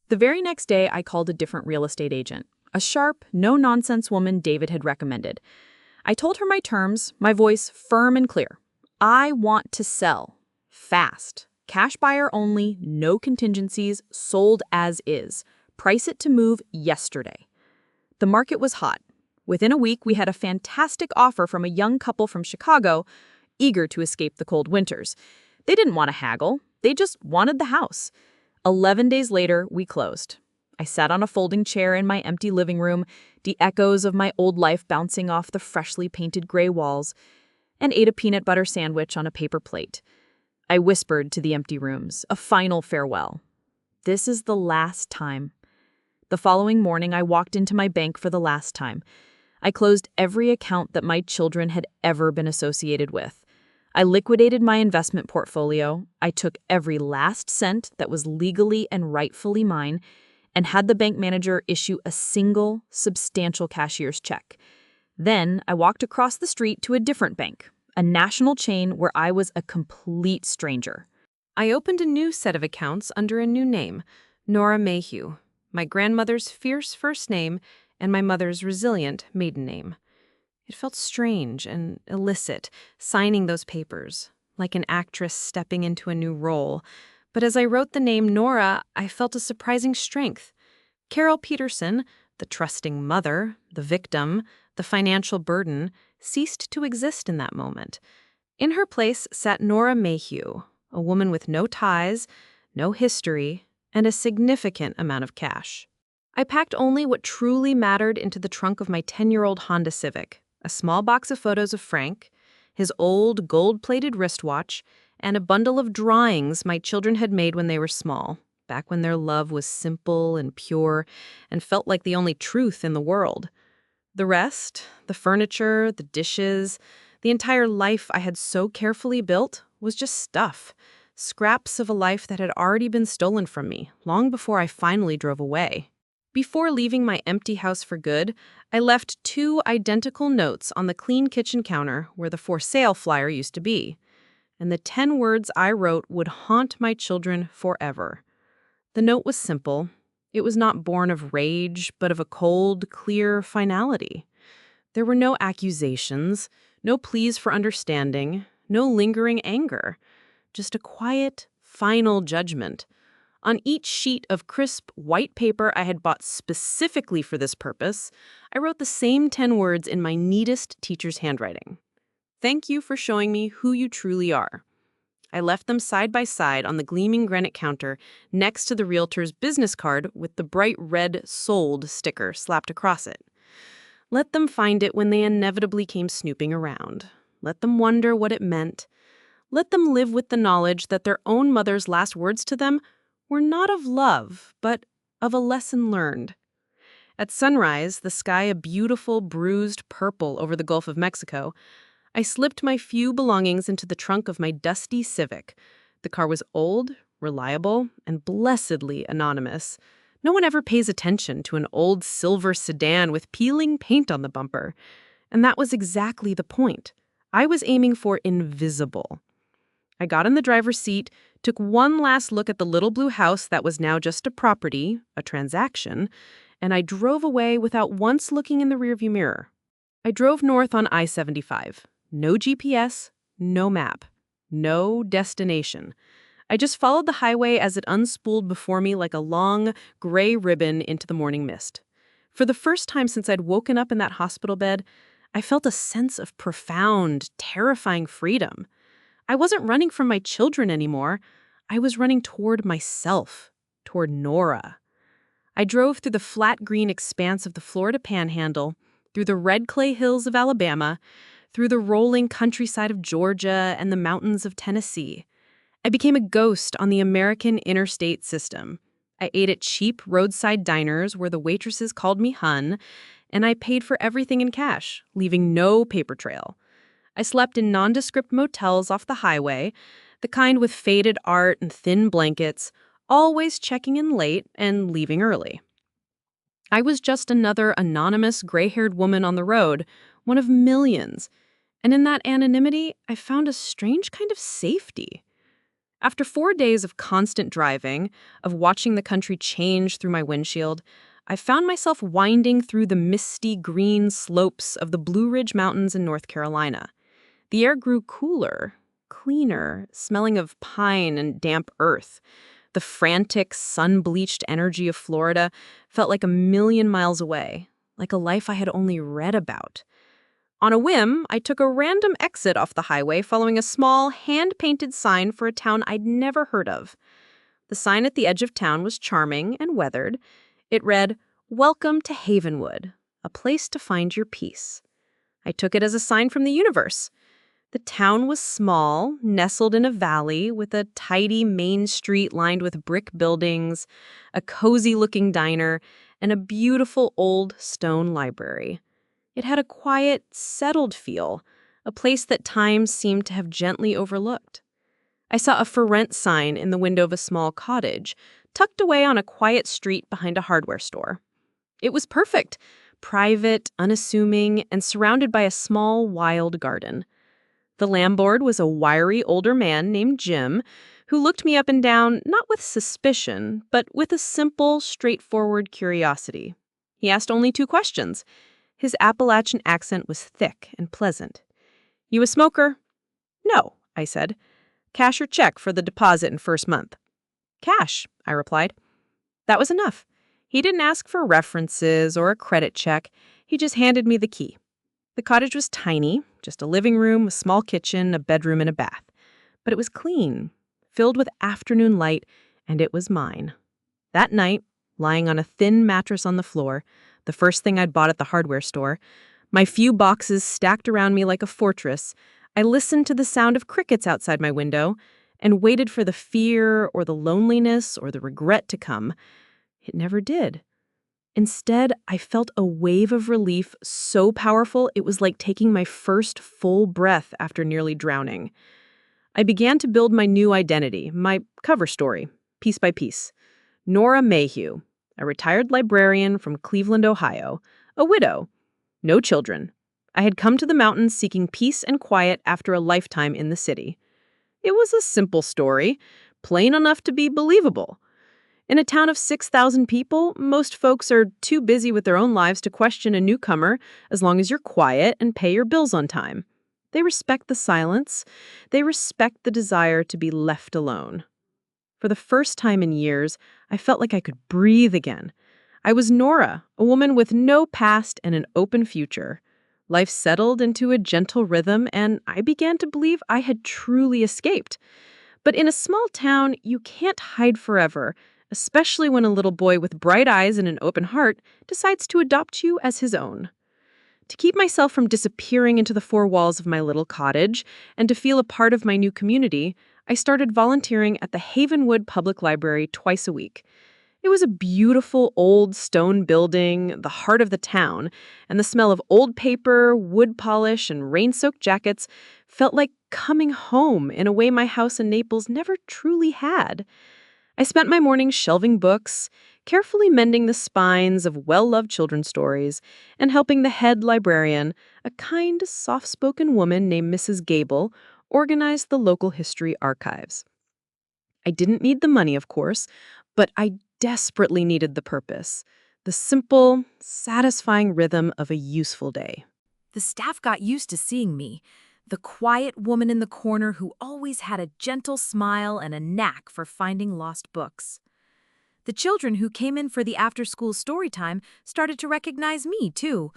The very next day, I called a different real estate agent, a sharp, no-nonsense woman David had recommended. I told her my terms, my voice firm and clear. I want to sell. Fast. Cash buyer only, no contingencies, sold as is. Price it to move yesterday. The market was hot. Within a week, we had a fantastic offer from a young couple from Chicago, eager to escape the cold winters. They didn't want to haggle. They just wanted the house. 11 days later, we closed. I sat on a folding chair in my empty living room, the echoes of my old life bouncing off the freshly painted gray walls, and ate a peanut butter sandwich on a paper plate. I whispered to the empty rooms, a final farewell. This is the last time. The following morning, I walked into my bank for the last time. I closed every account that my children had ever been associated with. I liquidated my investment portfolio. I took every last cent that was legally and rightfully mine, and had the bank manager issue a single, substantial cashier's check. Then I walked across the street to a different bank, a national chain where I was a complete stranger. I opened a new set of accounts under a new name, Nora Mayhew, my grandmother's fierce first name and my mother's resilient maiden name. It felt strange and illicit, signing those papers, like an actress stepping into a new role. But as I wrote the name Nora, I felt a surprising strength. Carol Peterson, the trusting mother, the victim, the financial burden, ceased to exist in that moment. In her place sat Nora Mayhew, a woman with no ties, no history, and a significant amount of cash. I packed only what truly mattered into the trunk of my 10-year-old Honda Civic, a small box of photos of Frank, his old gold-plated wristwatch, and a bundle of drawings my children had made when they were small, back when their love was simple and pure and felt like the only truth in the world. The rest, the furniture, the dishes, the entire life I had so carefully built, was just stuff, scraps of a life that had already been stolen from me long before I finally drove away. Before leaving my empty house for good, I left 2 identical notes on the clean kitchen counter where the for sale flyer used to be. And the 10 words I wrote would haunt my children forever. The note was simple. It was not born of rage, but of a cold, clear finality. There were no accusations, no pleas for understanding, no lingering anger. Just a quiet, final judgment. On each sheet of crisp, white paper I had bought specifically for this purpose, I wrote the same 10 words in my neatest teacher's handwriting. Thank you for showing me who you truly are. I left them side by side on the gleaming granite counter next to the realtor's business card with the bright red "Sold" sticker slapped across it. Let them find it when they inevitably came snooping around. Let them wonder what it meant. Let them live with the knowledge that their own mother's last words to them were not of love, but
of a lesson learned. At sunrise, the sky a beautiful, bruised purple over the Gulf of Mexico, I slipped my few belongings into the trunk of my dusty Civic. The car was old, reliable, and blessedly anonymous. No one ever pays attention to an old silver sedan with peeling paint on the bumper. And that was exactly the point. I was aiming for invisible. I got in the driver's seat, took one last look at the little blue house that was now just a property, a transaction, and I drove away without once looking in the rearview mirror. I drove north on I-75. No GPS, no map, no destination. I just followed the highway as it unspooled before me like a long, gray ribbon into the morning mist. For the first time since I'd woken up in that hospital bed, I felt a sense of profound, terrifying freedom. I wasn't running from my children anymore. I was running toward myself, toward Nora. I drove through the flat green expanse of the Florida Panhandle, through the red clay hills of Alabama, through the rolling countryside of Georgia and the mountains of Tennessee. I became a ghost on the American interstate system. I ate at cheap roadside diners where the waitresses called me hun, and I paid for everything in cash, leaving no paper trail. I slept in nondescript motels off the highway, the kind with faded art and thin blankets, always checking in late and leaving early. I was just another anonymous gray-haired woman on the road, one of millions. And in that anonymity, I found a strange kind of safety. After 4 days of constant driving, of watching the country change through my windshield, I found myself winding through the misty green slopes of the Blue Ridge Mountains in North Carolina. The air grew cooler, cleaner, smelling of pine and damp earth. The frantic, sun-bleached energy of Florida felt like a million miles away, like a life I had only read about. On a whim, I took a random exit off the highway following a small, hand-painted sign for a town I'd never heard of. The sign at the edge of town was charming and weathered. It read, "Welcome to Havenwood, a place to find your peace." I took it as a sign from the universe. The town was small, nestled in a valley with a tidy main street lined with brick buildings, a cozy-looking diner, and a beautiful old stone library. It had a quiet, settled feel, a place that time seemed to have gently overlooked. I saw a for rent sign in the window of a small cottage, tucked away on a quiet street behind a hardware store. It was perfect, private, unassuming, and surrounded by a small, wild garden. The landlord was a wiry older man named Jim, who looked me up and down not with suspicion, but with a simple, straightforward curiosity. He asked only 2 questions. His Appalachian accent was thick and pleasant. "You a smoker?" "No," I said. "Cash or check for the deposit and first month?" "Cash," I replied. That was enough. He didn't ask for references or a credit check. He just handed me the key. The cottage was tiny, just a living room, a small kitchen, a bedroom, and a bath. But it was clean, filled with afternoon light, and it was mine. That night, lying on a thin mattress on the floor, the first thing I'd bought at the hardware store, my few boxes stacked around me like a fortress, I listened to the sound of crickets outside my window and waited for the fear or the loneliness or the regret to come. It never did. Instead, I felt a wave of relief so powerful it was like taking my first full breath after nearly drowning. I began to build my new identity, my cover story, piece by piece. Nora Mayhew, a retired librarian from Cleveland, Ohio, a widow, no children. I had come to the mountains seeking peace and quiet after a lifetime in the city. It was a simple story, plain enough to be believable. In a town of 6,000 people, most folks are too busy with their own lives to question a newcomer as long as you're quiet and pay your bills on time. They respect the silence. They respect the desire to be left alone. For the first time in years, I felt like I could breathe again. I was Nora, a woman with no past and an open future. Life settled into a gentle rhythm, and I began to believe I had truly escaped. But in a small town, you can't hide forever, especially when a little boy with bright eyes and an open heart decides to adopt you as his own. To keep myself from disappearing into the 4 walls of my little cottage and to feel a part of my new community, I started volunteering at the Havenwood Public Library twice a week. It was a beautiful old stone building, the heart of the town, and the smell of old paper, wood polish, and rain-soaked jackets felt like coming home in a way my house in Naples never truly had. I spent my mornings shelving books, carefully mending the spines of well-loved children's stories, and helping the head librarian, a kind, soft-spoken woman named Mrs. Gable, organize the local history archives. I didn't need the money, of course, but I desperately needed the purpose, the simple, satisfying rhythm of a useful day.
The staff got used to seeing me, the quiet woman in the corner who always had a gentle smile and a knack for finding lost books. The children who came in for the after-school story time started to recognize me, too.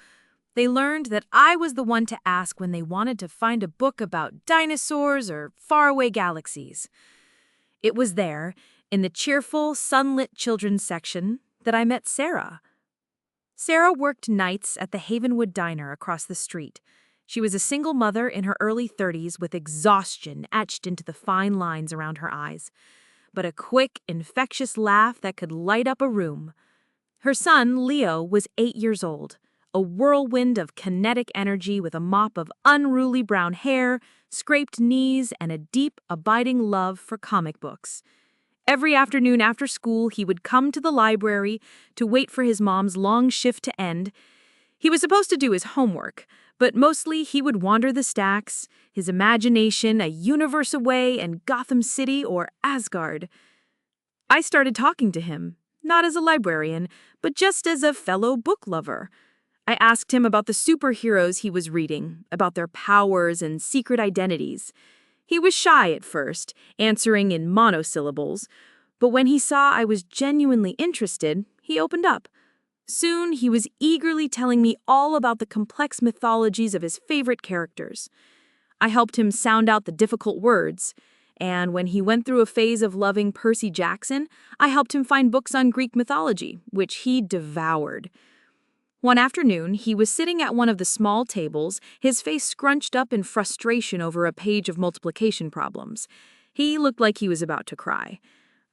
They learned that I was the one to ask when they wanted to find a book about dinosaurs or faraway galaxies. It was there, in the cheerful, sunlit children's section, that I met Sarah. Sarah worked nights at the Havenwood Diner across the street. She was a single mother in her early 30s with exhaustion etched into the fine lines around her eyes, but a quick, infectious laugh that could light up a room. Her son, Leo, was 8 years old, a whirlwind of kinetic energy with a mop of unruly brown hair, scraped knees, and a deep, abiding love for comic books. Every afternoon after school, he would come to the library to wait for his mom's long shift to end. He was supposed to do his homework, but mostly he would wander the stacks, his imagination a universe away in Gotham City or Asgard. I started talking to him, not as a librarian, but just as a fellow book lover. I asked him about the superheroes he was reading, about their powers and secret identities. He was shy at first, answering in monosyllables, but when he saw I was genuinely interested, he opened up. Soon, he was eagerly telling me all about the complex mythologies of his favorite characters. I helped him sound out the difficult words, and when he went through a phase of loving Percy Jackson, I helped him find books on Greek mythology, which he devoured. One afternoon, he was sitting at one of the small tables, his face scrunched up in frustration over a page of multiplication problems. He looked like he was about to cry.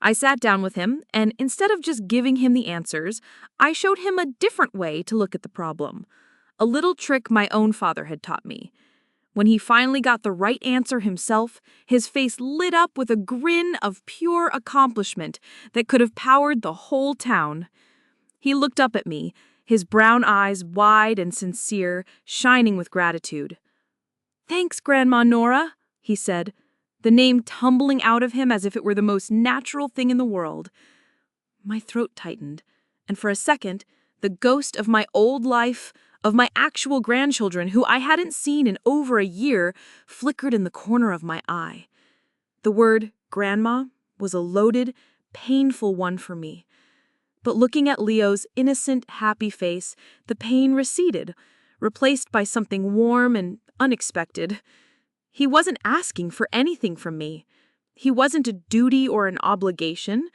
I sat down with him, and instead of just giving him the answers, I showed him a different way to look at the problem. A little trick my own father had taught me. When he finally got the right answer himself, his face lit up with a grin of pure accomplishment that could have powered the whole town. He looked up at me, his brown eyes wide and sincere, shining with gratitude. "Thanks, Grandma Nora," he said, the name tumbling out of him as if it were the most natural thing in the world. My throat tightened, and for a second, the ghost of my old life, of my actual grandchildren who I hadn't seen in over a year, flickered in the corner of my eye. The word grandma was a loaded, painful one for me. But looking at Leo's innocent, happy face, the pain receded, replaced by something warm and unexpected. He wasn't asking for anything from me. He wasn't a duty or an obligation.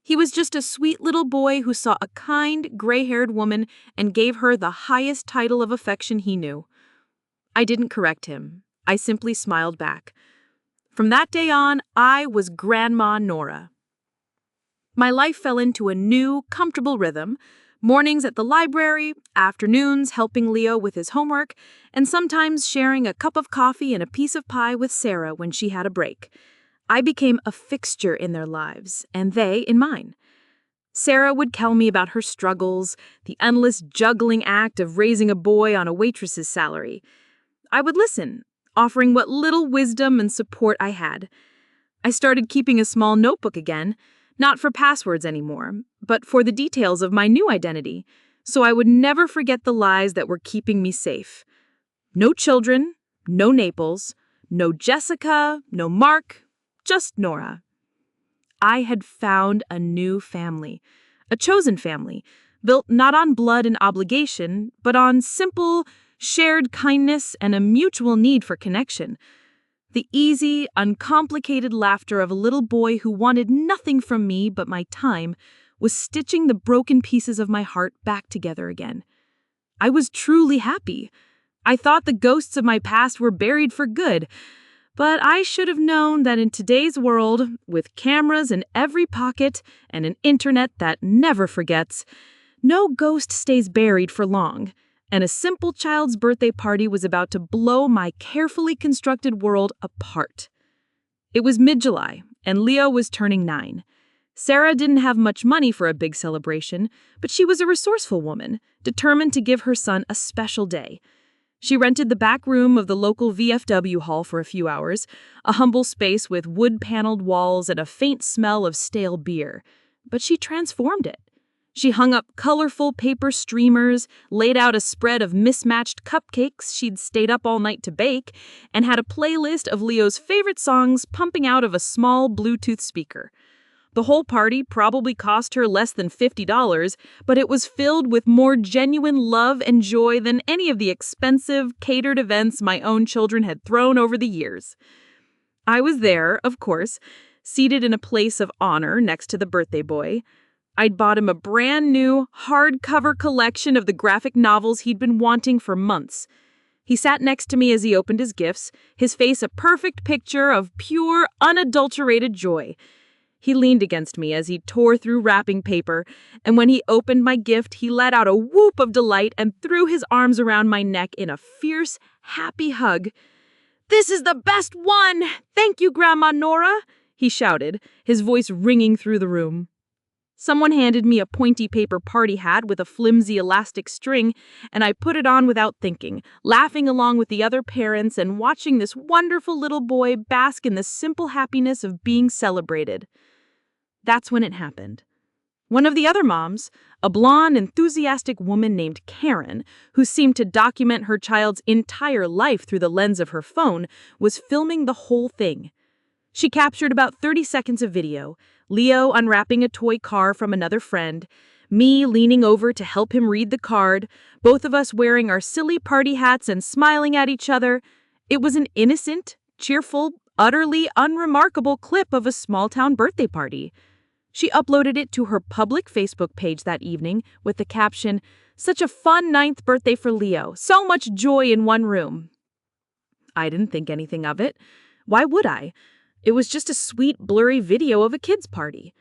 He was just a sweet little boy who saw a kind, gray-haired woman and gave her the highest title of affection he knew. I didn't correct him. I simply smiled back. From that day on, I was Grandma Nora. My life fell into a new, comfortable rhythm. Mornings at the library, afternoons helping Leo with his homework, and sometimes sharing a cup of coffee and a piece of pie with Sarah when she had a break. I became a fixture in their lives, and they in mine. Sarah would tell me about her struggles, the endless juggling act of raising a boy on a waitress's salary. I would listen, offering what little wisdom and support I had. I started keeping a small notebook again, not for passwords anymore, but for the details of my new identity, so I would never forget the lies that were keeping me safe. No children, no Naples, no Jessica, no Mark, just Nora. I had found a new family, a chosen family, built not on blood and obligation, but on simple, shared kindness and a mutual need for connection. The easy, uncomplicated laughter of a little boy who wanted nothing from me but my time was stitching the broken pieces of my heart back together again. I was truly happy. I thought the ghosts of my past were buried for good,
But I should have known that in today's world, with cameras in every pocket and an internet that never forgets, no ghost stays buried for long, and a simple child's birthday party was about to blow my carefully constructed world apart. It was mid-July, and Leo was turning 9. Sarah didn't have much money for a big celebration, but she was a resourceful woman, determined to give her son a special day. She rented the back room of the local VFW hall for a few hours, a humble space with wood-paneled walls and a faint smell of stale beer. But she transformed it. She hung up colorful paper streamers, laid out a spread of mismatched cupcakes she'd stayed up all night to bake, and had a playlist of Leo's favorite songs pumping out of a small Bluetooth speaker. The whole party probably cost her less than $50, but it was filled with more genuine love and joy than any of the expensive, catered events my own children had thrown over the years. I was there, of course, seated in a place of honor next to the birthday boy. I'd bought him a brand new, hardcover collection of the graphic novels he'd been wanting for months. He sat next to me as he opened his gifts, his face a perfect picture of pure, unadulterated joy. He leaned against me as he tore through wrapping paper, and when he opened my gift, he let out a whoop of delight and threw his arms around my neck in a fierce, happy hug. "This is the best one! Thank you, Grandma Nora!" he shouted, his voice ringing through the room. Someone handed me a pointy paper party hat with a flimsy elastic string, and I put it on without thinking, laughing along with the other parents and watching this wonderful little boy bask in the simple happiness of being celebrated. That's when it happened. One of the other moms, a blonde, enthusiastic woman named Karen, who seemed to document her child's entire life through the lens of her phone, was filming the whole thing. She captured about 30 seconds of video, Leo unwrapping a toy car from another friend, me leaning over to help him read the card, both of us wearing our silly party hats and smiling at each other. It was an innocent, cheerful, utterly unremarkable clip of a small-town birthday party. She uploaded it to her public Facebook page that evening with the caption, "Such a fun 9th birthday for Leo. So much joy in one room." I didn't think anything of it. Why would I? It was just a sweet, blurry video of a kid's party.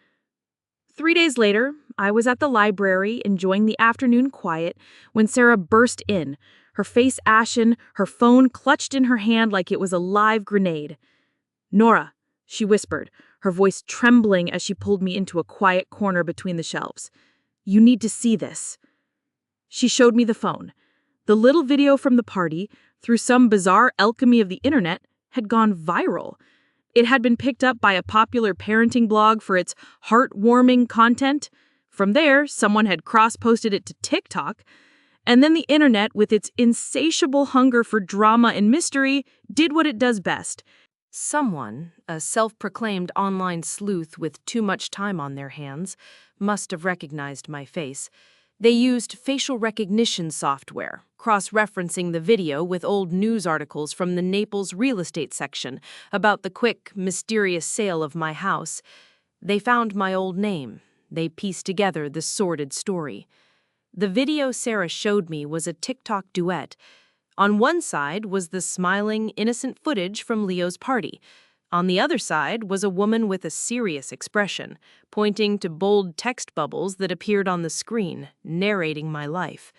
3 days later, I was at the library enjoying the afternoon quiet when Sarah burst in, her face ashen, her phone clutched in her hand like it was a live grenade. "Nora," she whispered, her voice trembling as she pulled me into a quiet corner between the shelves. "You need to see this." She showed me the phone. The little video from the party, through some bizarre alchemy of the internet, had gone viral. It had been picked up by a popular parenting blog for its heartwarming content. From there, someone had cross-posted it to TikTok. And then the internet, with its insatiable hunger for drama and mystery, did what it does best.
Someone, a self-proclaimed online sleuth with too much time on their hands, must have recognized my face. They used facial recognition software, cross-referencing the video with old news articles from the Naples real estate section about the quick, mysterious sale of my house. They found my old name. They pieced together the sordid story. The video Sarah showed me was a TikTok duet. On one side was the smiling, innocent footage from Leo's party. On the other side was a woman with a serious expression, pointing to bold text bubbles that appeared on the screen, narrating my life.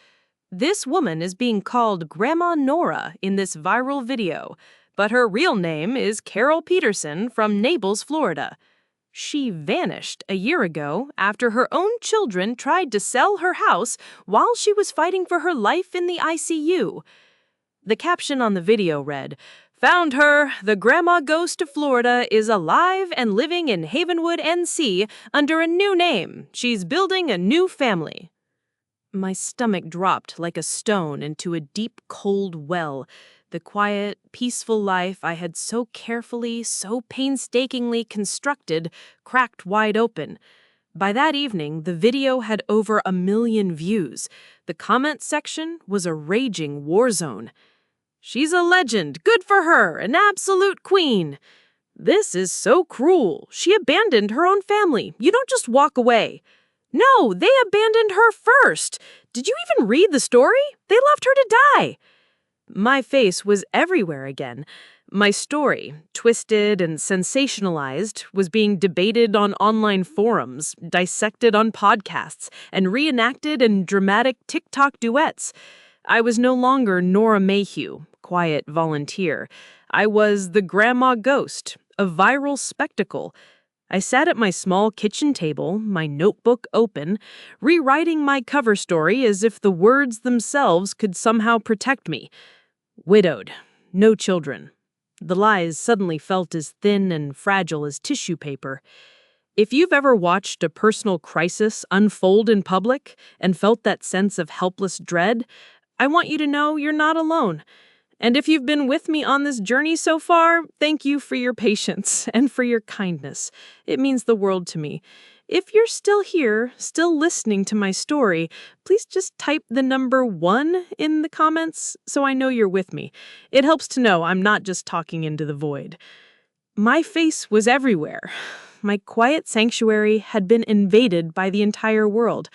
This woman is being called Grandma Nora in this viral video, but her real name is Carol Peterson from Naples, Florida. She vanished a year ago after her own children tried to sell her house while she was fighting for her life in the ICU. The caption on the video read, "Found her. The grandma ghost of Florida is alive and living in Havenwood, NC, under a new name. She's building a new family." My stomach dropped like a stone into a deep, cold well. The quiet, peaceful life I had so carefully, so painstakingly constructed cracked wide open. By that evening, the video had over 1 million views. The comment section was a raging war zone. "She's a legend. Good for her. An absolute queen. This is so cruel. She abandoned her own family. You don't just walk away." "No, they abandoned her first. Did you even read the story? They left her to die." My face was everywhere again.
My story, twisted and sensationalized, was being debated on online forums, dissected on podcasts, and reenacted in dramatic TikTok duets. I was no longer Nora Mayhew, quiet volunteer. I was the grandma ghost, a viral spectacle. I sat at my small kitchen table, my notebook open, rewriting my cover story as if the words themselves could somehow protect me. Widowed, no children. The lies suddenly felt as thin and fragile as tissue paper. If you've ever watched a personal crisis unfold in public and felt that sense of helpless dread, I want you to know you're not alone. And if you've been with me on this journey so far, thank you for your patience and for your kindness. It means the world to me. If you're still here, still listening to my story, please just type the number 1 in the comments so I know you're with me. It helps to know I'm not just talking into the void. My face was everywhere. My quiet sanctuary had been invaded by the entire world.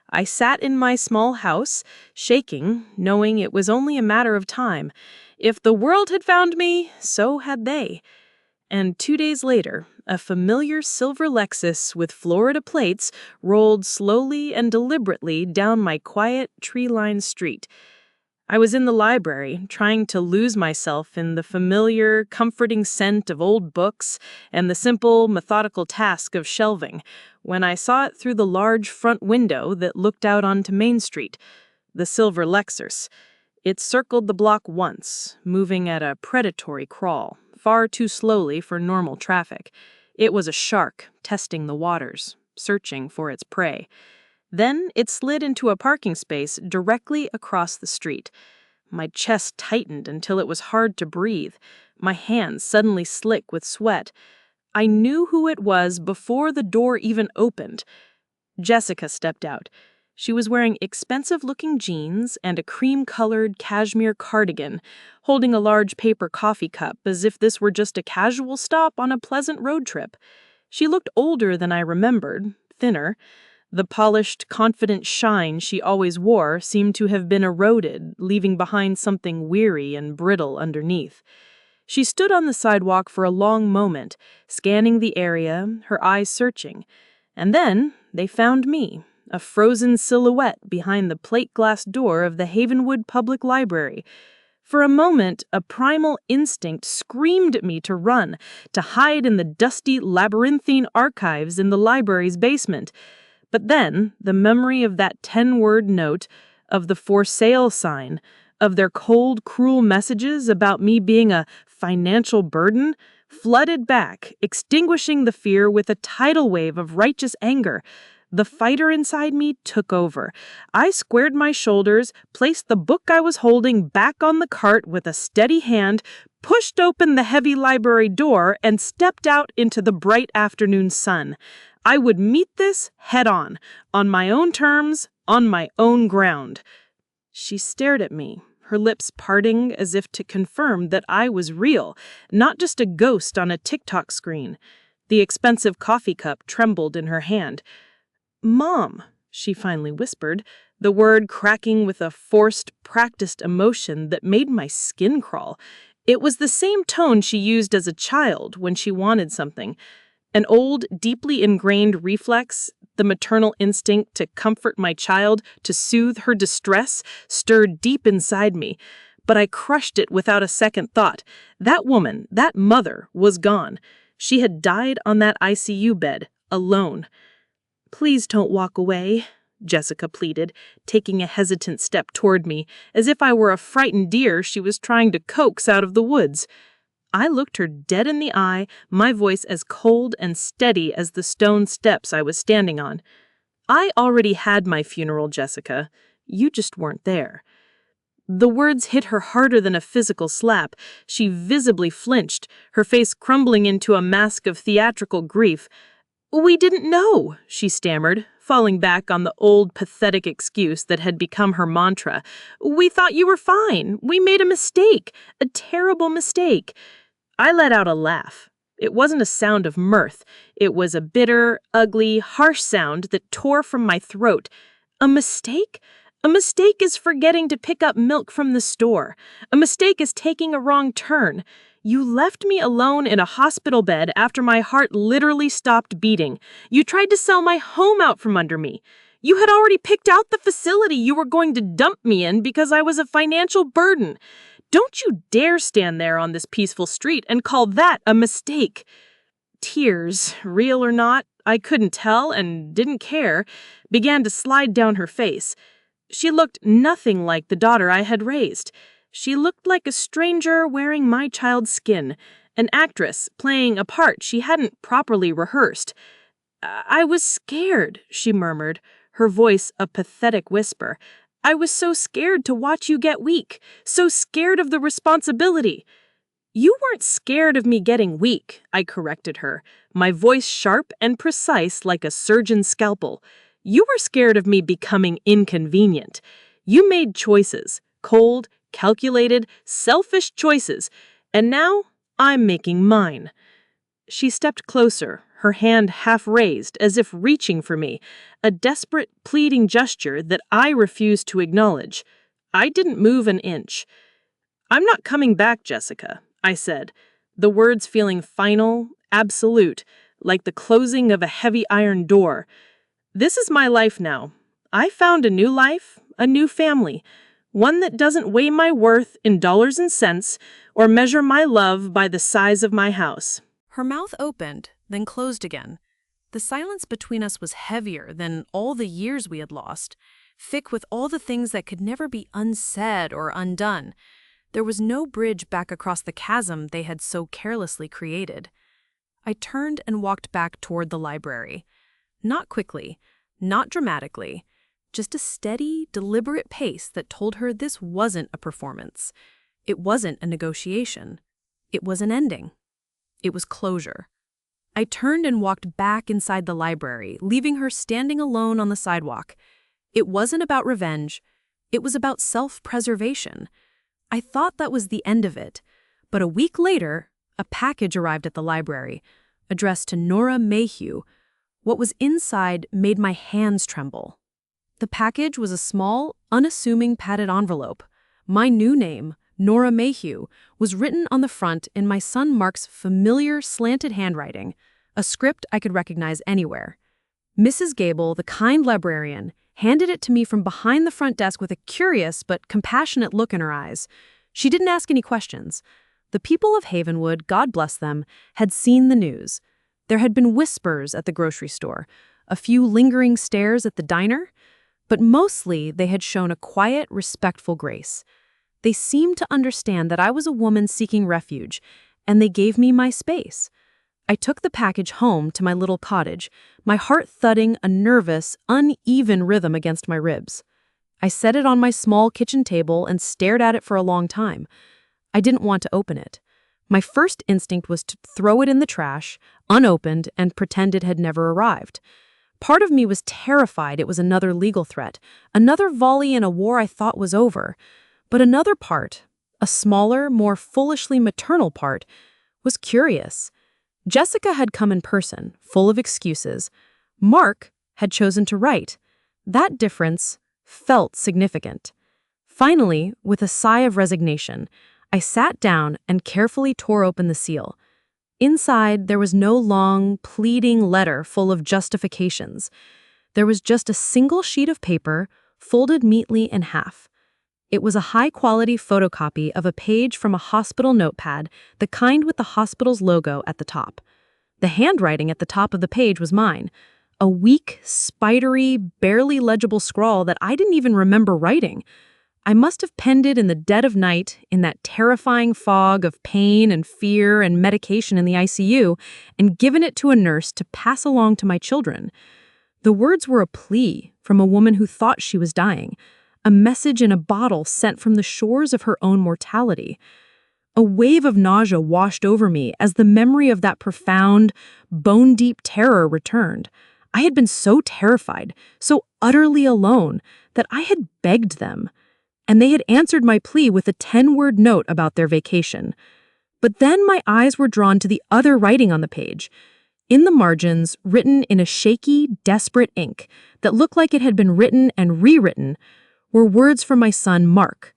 I sat in my small house, shaking, knowing it was only a matter of time. If the world had found me, so had they. And 2 days later, a familiar silver Lexus with Florida plates rolled slowly and deliberately down my quiet, tree-lined street. I was in the library, trying to lose myself in the familiar, comforting scent of old books and the simple, methodical task of shelving, when I saw it through the large front window that looked out onto Main Street, the silver Lexus. It circled the block once, moving at a predatory crawl, far too slowly for normal traffic. It was a shark testing the waters, searching for its prey. Then it slid into a parking space directly across the street. My chest tightened until it was hard to breathe, my hands suddenly slick with sweat. I knew who it was before the door even opened. Jessica stepped out. She was wearing expensive-looking jeans and a cream-colored cashmere cardigan, holding a large paper coffee cup as if this were just a casual stop on a pleasant road trip. She looked older than I remembered, thinner. The polished, confident shine she always wore seemed to have been eroded, leaving behind something weary and brittle underneath. She stood on the sidewalk for a long moment, scanning the area, her eyes searching. And then they found me, a frozen silhouette behind the plate glass door of the Havenwood Public Library. For a moment, a primal instinct screamed at me to run, to hide in the dusty, labyrinthine archives in the library's basement. But then, the memory of that 10-word note, of the for sale sign, of their cold, cruel messages about me being a financial burden, flooded back, extinguishing the fear with a tidal wave of righteous anger. The fighter inside me took over. I squared my shoulders, placed the book I was holding back on the cart with a steady hand, pushed open the heavy library door, and stepped out into the bright afternoon sun. I would meet this head-on my own terms, on my own ground. She stared at me, her lips parting as if to confirm that I was real, not just a ghost on a TikTok screen. The expensive coffee cup trembled in her hand. "Mom," she finally whispered, the word cracking with a forced, practiced emotion that made my skin crawl. It was the same tone she used as a child when she wanted something. An old, deeply ingrained reflex, the maternal instinct to comfort my child, to soothe her distress, stirred deep inside me. But I crushed it without a second thought. That woman, that mother, was gone. She had died on that ICU bed, alone. "Please don't walk away," Jessica pleaded, taking a hesitant step toward me, as if I were a frightened deer she was trying to coax out of the woods. I looked her dead in the eye, my voice as cold and steady as the stone steps I was standing on. "I already had my funeral, Jessica. You just weren't there." The words hit her harder than a physical slap. She visibly flinched, her face crumbling into a mask of theatrical grief. "We didn't know," she stammered, falling back on the old, pathetic excuse that had become her mantra. "We thought you were fine. We made a mistake, a terrible mistake." I let out a laugh. It wasn't a sound of mirth. It was a bitter, ugly, harsh sound that tore from my throat. A mistake? A mistake is forgetting to pick up milk from the store. A mistake is taking a wrong turn. You left me alone in a hospital bed after my heart literally stopped beating. You tried to sell my home out from under me. You had already picked out the facility you were going to dump me in because I was a financial burden. Don't you dare stand there on this peaceful street and call that a mistake. Tears, real or not, I couldn't tell and didn't care, began to slide down her face. She looked nothing like the daughter I had raised. She looked like a stranger wearing my child's skin, an actress playing a part she hadn't properly rehearsed. I was scared, she murmured, her voice a pathetic whisper. I was so scared to watch you get weak, so scared of the responsibility. You weren't scared of me getting weak, I corrected her, my voice sharp and precise like a surgeon's scalpel. You were scared of me becoming inconvenient. You made choices, cold, calculated, selfish choices, and now I'm making mine. She stepped closer, her hand half raised as if reaching for me, a desperate, pleading gesture that I refused to acknowledge. I didn't move an inch. I'm not coming back, Jessica, I said, the words feeling final, absolute, like the closing of a heavy iron door. This is my life now. I found a new life, a new family, one that doesn't weigh my worth in dollars and cents or measure my love by the size of my house.
Her mouth opened, then closed again. The silence between us was heavier than all the years we had lost, thick with all the things that could never be unsaid or undone. There was no bridge back across the chasm they had so carelessly created. I turned and walked back toward the library. Not quickly, not dramatically, just a steady, deliberate pace that told her this wasn't a performance. It wasn't a negotiation. It was an ending. It was closure. I turned and walked back inside the library, leaving her standing alone on the sidewalk. It wasn't about revenge. It was about self-preservation. I thought that was the end of it, but a week later, a package arrived at the library, addressed to Nora Mayhew. What was inside made my hands tremble. The package was a small, unassuming padded envelope. My new name, Nora Mayhew, was written on the front in my son Mark's familiar slanted handwriting, a script I could recognize anywhere. Mrs. Gable, the kind librarian, handed it to me from behind the front desk with a curious but compassionate look in her eyes. She didn't ask any questions. The people of Havenwood, God bless them, had seen the news. There had been whispers at the grocery store, a few lingering stares at the diner, but mostly they had shown a quiet, respectful grace. They seemed to understand that I was a woman seeking refuge, and they gave me my space. I took the package home to my little cottage, my heart thudding a nervous, uneven rhythm against my ribs. I set it on my small kitchen table and stared at it for a long time. I didn't want to open it. My first instinct was to throw it in the trash, unopened, and pretend it had never arrived. Part of me was terrified it was another legal threat, another volley in a war I thought was over. But another part, a smaller, more foolishly maternal part, was curious. Jessica had come in person, full of excuses. Mark had chosen to write. That difference felt significant. Finally, with a sigh of resignation, I sat down and carefully tore open the seal. Inside, there was no long, pleading letter full of justifications. There was just a single sheet of paper, folded neatly in half. It was a high-quality photocopy of a page from a hospital notepad, the kind with the hospital's logo at the top. The handwriting at the top of the page was mine, a weak, spidery, barely legible scrawl that I didn't even remember writing. I must have penned it in the dead of night, in that terrifying fog of pain and fear and medication in the ICU, and given it to a nurse to pass along to my children. The words were a plea from a woman who thought she was dying, a message in a bottle sent from the shores of her own mortality. A wave of nausea washed over me as the memory of that profound, bone-deep terror returned. I had been so terrified, so utterly alone, that I had begged them. And they had answered my plea with a 10-word note about their vacation. But then my eyes were drawn to the other writing on the page. In the margins, written in a shaky, desperate ink that looked like it had been written and rewritten, were words from my son, Mark.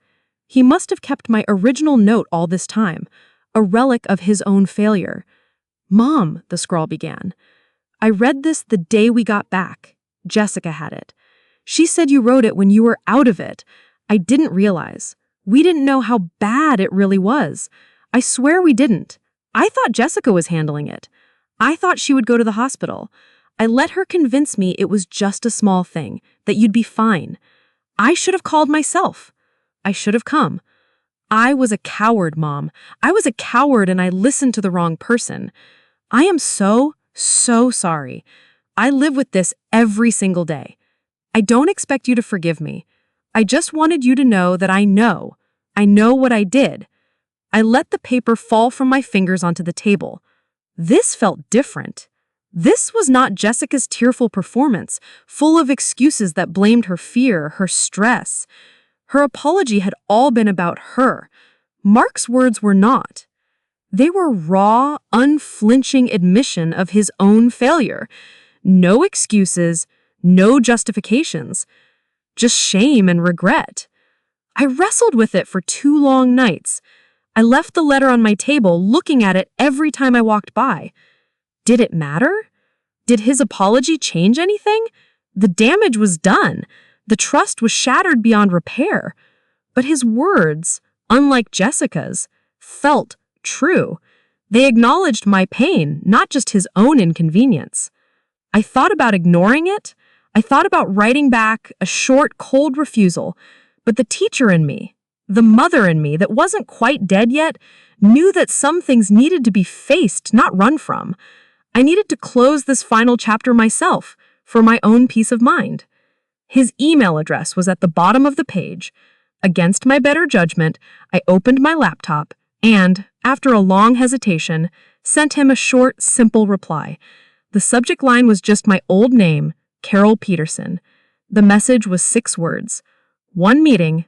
He must have kept my original note all this time,
a relic of his own failure. "Mom," the scrawl began, "I read this the day we got back. Jessica had it. She said you wrote it when you were out of it. I didn't realize. We didn't know how bad it really was. I swear we didn't. I thought Jessica was handling it. I thought she would go to the hospital. I let her convince me it was just a small thing, that you'd be fine. I should have called myself. I should have come. I was a coward, Mom. I was a coward and I listened to the wrong person. I am so sorry. I live with this every single day. I don't expect you to forgive me. I just wanted you to know that I know. I know what I did." I let the paper fall from my fingers onto the table. This felt different. This was not Jessica's tearful performance, full of excuses that blamed her fear, her stress. Her apology had all been about her. Mark's words were not. They were raw, unflinching admission of his own failure. No excuses, no justifications. Just shame and regret. I wrestled with it for 2 long nights. I left the letter on my table, looking at it every time I walked by. Did it matter? Did his apology change anything? The damage was done. The trust was shattered beyond repair. But his words, unlike Jessica's, felt true. They acknowledged my pain, not just his own inconvenience. I thought about ignoring it. I thought about writing back a short, cold refusal. But the teacher in me, the mother in me that wasn't quite dead yet, knew that some things needed to be faced, not run from. I needed to close this final chapter myself, for my own peace of mind. His email address was at the bottom of the page. Against my better judgment, I opened my laptop and, after a long hesitation, sent him a short, simple reply. The subject line was just my old name, Carol Peterson. The message was 6 words. 1 meeting,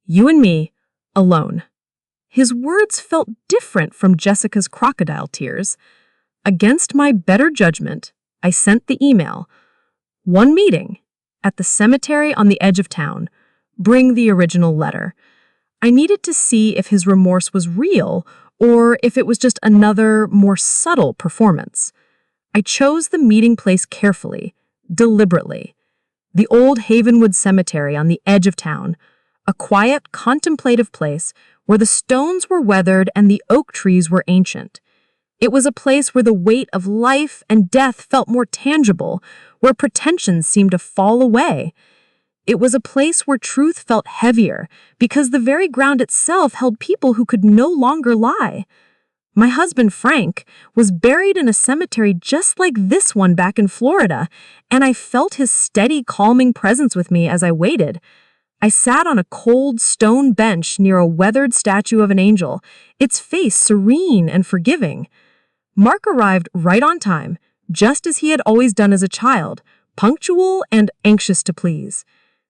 you and me, alone. His words felt different from Jessica's crocodile tears. Against my better judgment, I sent the email. 1 meeting, at the cemetery on the edge of town. Bring the original letter. I needed to see if his remorse was real or if it was just another, more subtle performance. I chose the meeting place carefully, deliberately. The old Havenwood Cemetery on the edge of town, a quiet, contemplative place where the stones were weathered and the oak trees were ancient. It was a place where the weight of life and death felt more tangible, where pretensions seemed to fall away. It was a place where truth felt heavier, because the very ground itself held people who could no longer lie. My husband, Frank, was buried in a cemetery just like this one back in Florida, and I felt his steady, calming presence with me as I waited. I sat on a cold stone bench near a weathered statue of an angel, its face serene and forgiving. Mark arrived right on time, just as he had always done as a child, punctual and anxious to please.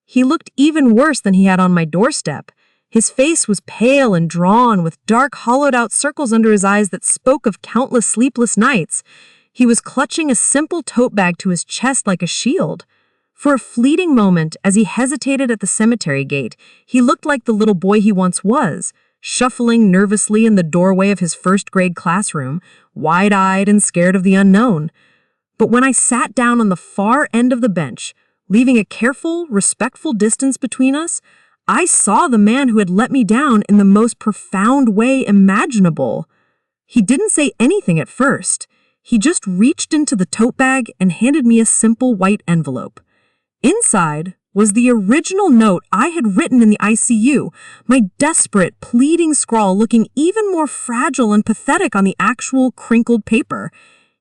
He looked even worse than he had on my doorstep. His face was pale and drawn, with dark, hollowed-out circles under his eyes that spoke of countless sleepless nights. He was clutching a simple tote bag to his chest like a shield. For a fleeting moment, as he hesitated at the cemetery gate, he looked like the little boy he once was, shuffling nervously in the doorway of his first-grade classroom, wide-eyed and scared of the unknown. But when I sat down on the far end of the bench, leaving a careful, respectful distance between us, I saw the man who had let me down in the most profound way imaginable. He didn't say anything at first. He just reached into the tote bag and handed me a simple white envelope. Inside was the original note I had written in the ICU, my desperate, pleading scrawl looking even more fragile and pathetic on the actual crinkled paper.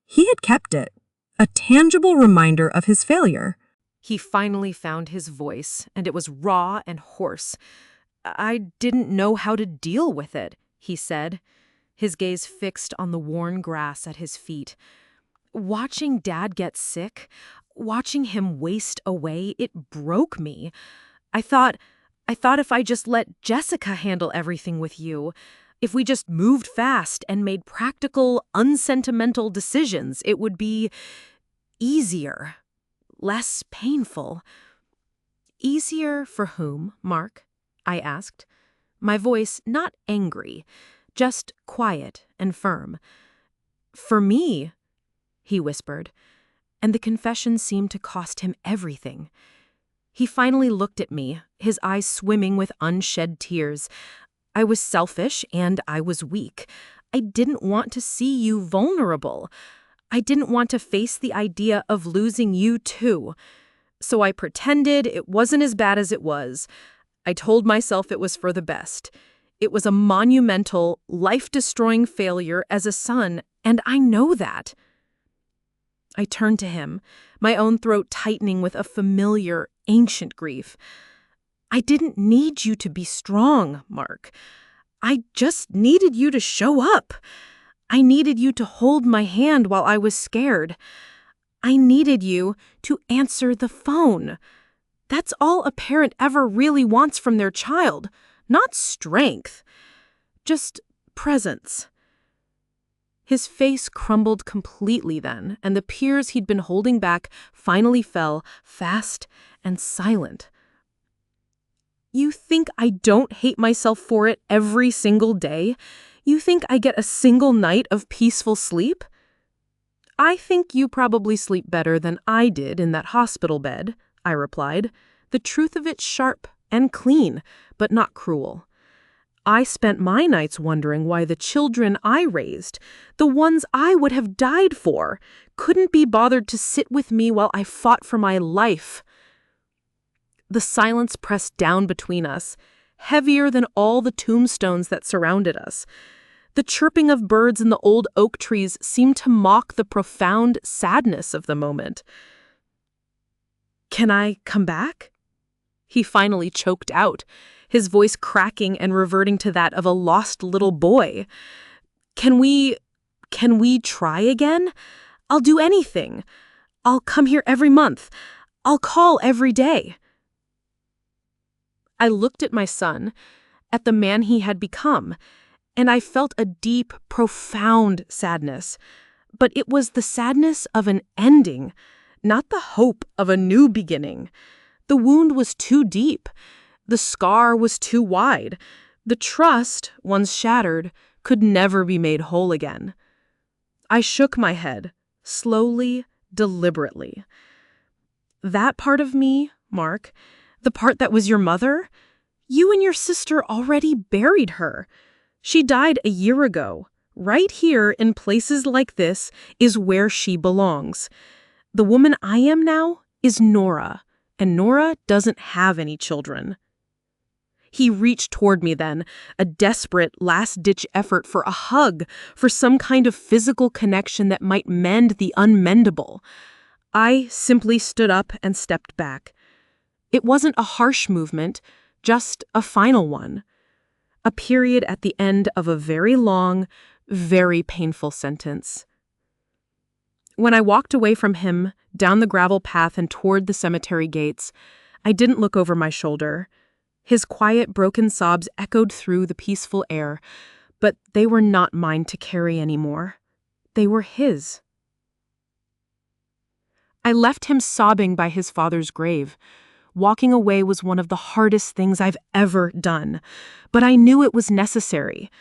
He had kept it, a tangible reminder of his failure.
He finally found his voice, and it was raw and hoarse. "I didn't know how to deal with it," he said, his gaze fixed on the worn grass at his feet. "Watching Dad get sick, watching him waste away, it broke me. I thought if I just let Jessica handle everything with you, if we just moved fast and made practical, unsentimental decisions, it would be easier. Less painful." "Easier for whom, Mark?" I asked. My voice not angry,
just quiet and firm. "For me," he whispered, and the confession seemed to cost him everything. He finally looked at me, his eyes swimming with unshed tears. "I was selfish and I was weak. I didn't want to see you vulnerable. I didn't want to face the idea of losing you too. So I pretended it wasn't as bad as it was. I told myself it was for the best. It was a monumental, life-destroying failure as a son, and I know that." I turned to him, my own throat tightening with a familiar, ancient grief. "I didn't need you to be strong, Mark. I just needed you to show up. I needed you to hold my hand while I was scared. I needed you to answer the phone. That's all a parent ever really wants from their child, not strength. Just presence." His face crumbled completely then, and the tears he'd been holding back finally fell, fast and silent. "You think I don't hate myself for it every single day? You think I get a single night of peaceful sleep?" "I think you probably sleep better than I did in that hospital bed," I replied, the truth of it sharp and clean, but not cruel. "I spent my nights wondering why the children I raised, the ones I would have died for, couldn't be bothered to sit with me while I fought for my life." The silence pressed down between us, heavier than all the tombstones that surrounded us. The chirping of birds in the old oak trees seemed to mock the profound sadness of the moment. "Can I come back?" he finally choked out, his voice cracking and reverting to that of a lost little boy. Can we try again? I'll do anything. I'll come here every month. I'll call every day." I looked at my son, at the man he had become, and I felt a deep, profound sadness. But it was the sadness of an ending, not the hope of a new beginning. The wound was too deep. The scar was too wide. The trust, once shattered, could never be made whole again. I shook my head, slowly, deliberately. "That part of me, Mark, the part that was your mother, you and your sister already buried her. She died a year ago. Right here in places like this is where she belongs. The woman I am now is Nora, and Nora doesn't have any children." He reached toward me then, a desperate, last-ditch effort for a hug, for some kind of physical connection that might mend the unmendable. I simply stood up and stepped back. It wasn't a harsh movement, just a final one. A period at the end of a very long, very painful sentence. When I walked away from him, down the gravel path and toward the cemetery gates, I didn't look over my shoulder. His quiet, broken sobs echoed through the peaceful air, but they were not mine to carry anymore. They were his. I left him sobbing by his father's grave. Walking away was one of the hardest things I've ever done, but I knew it was necessary.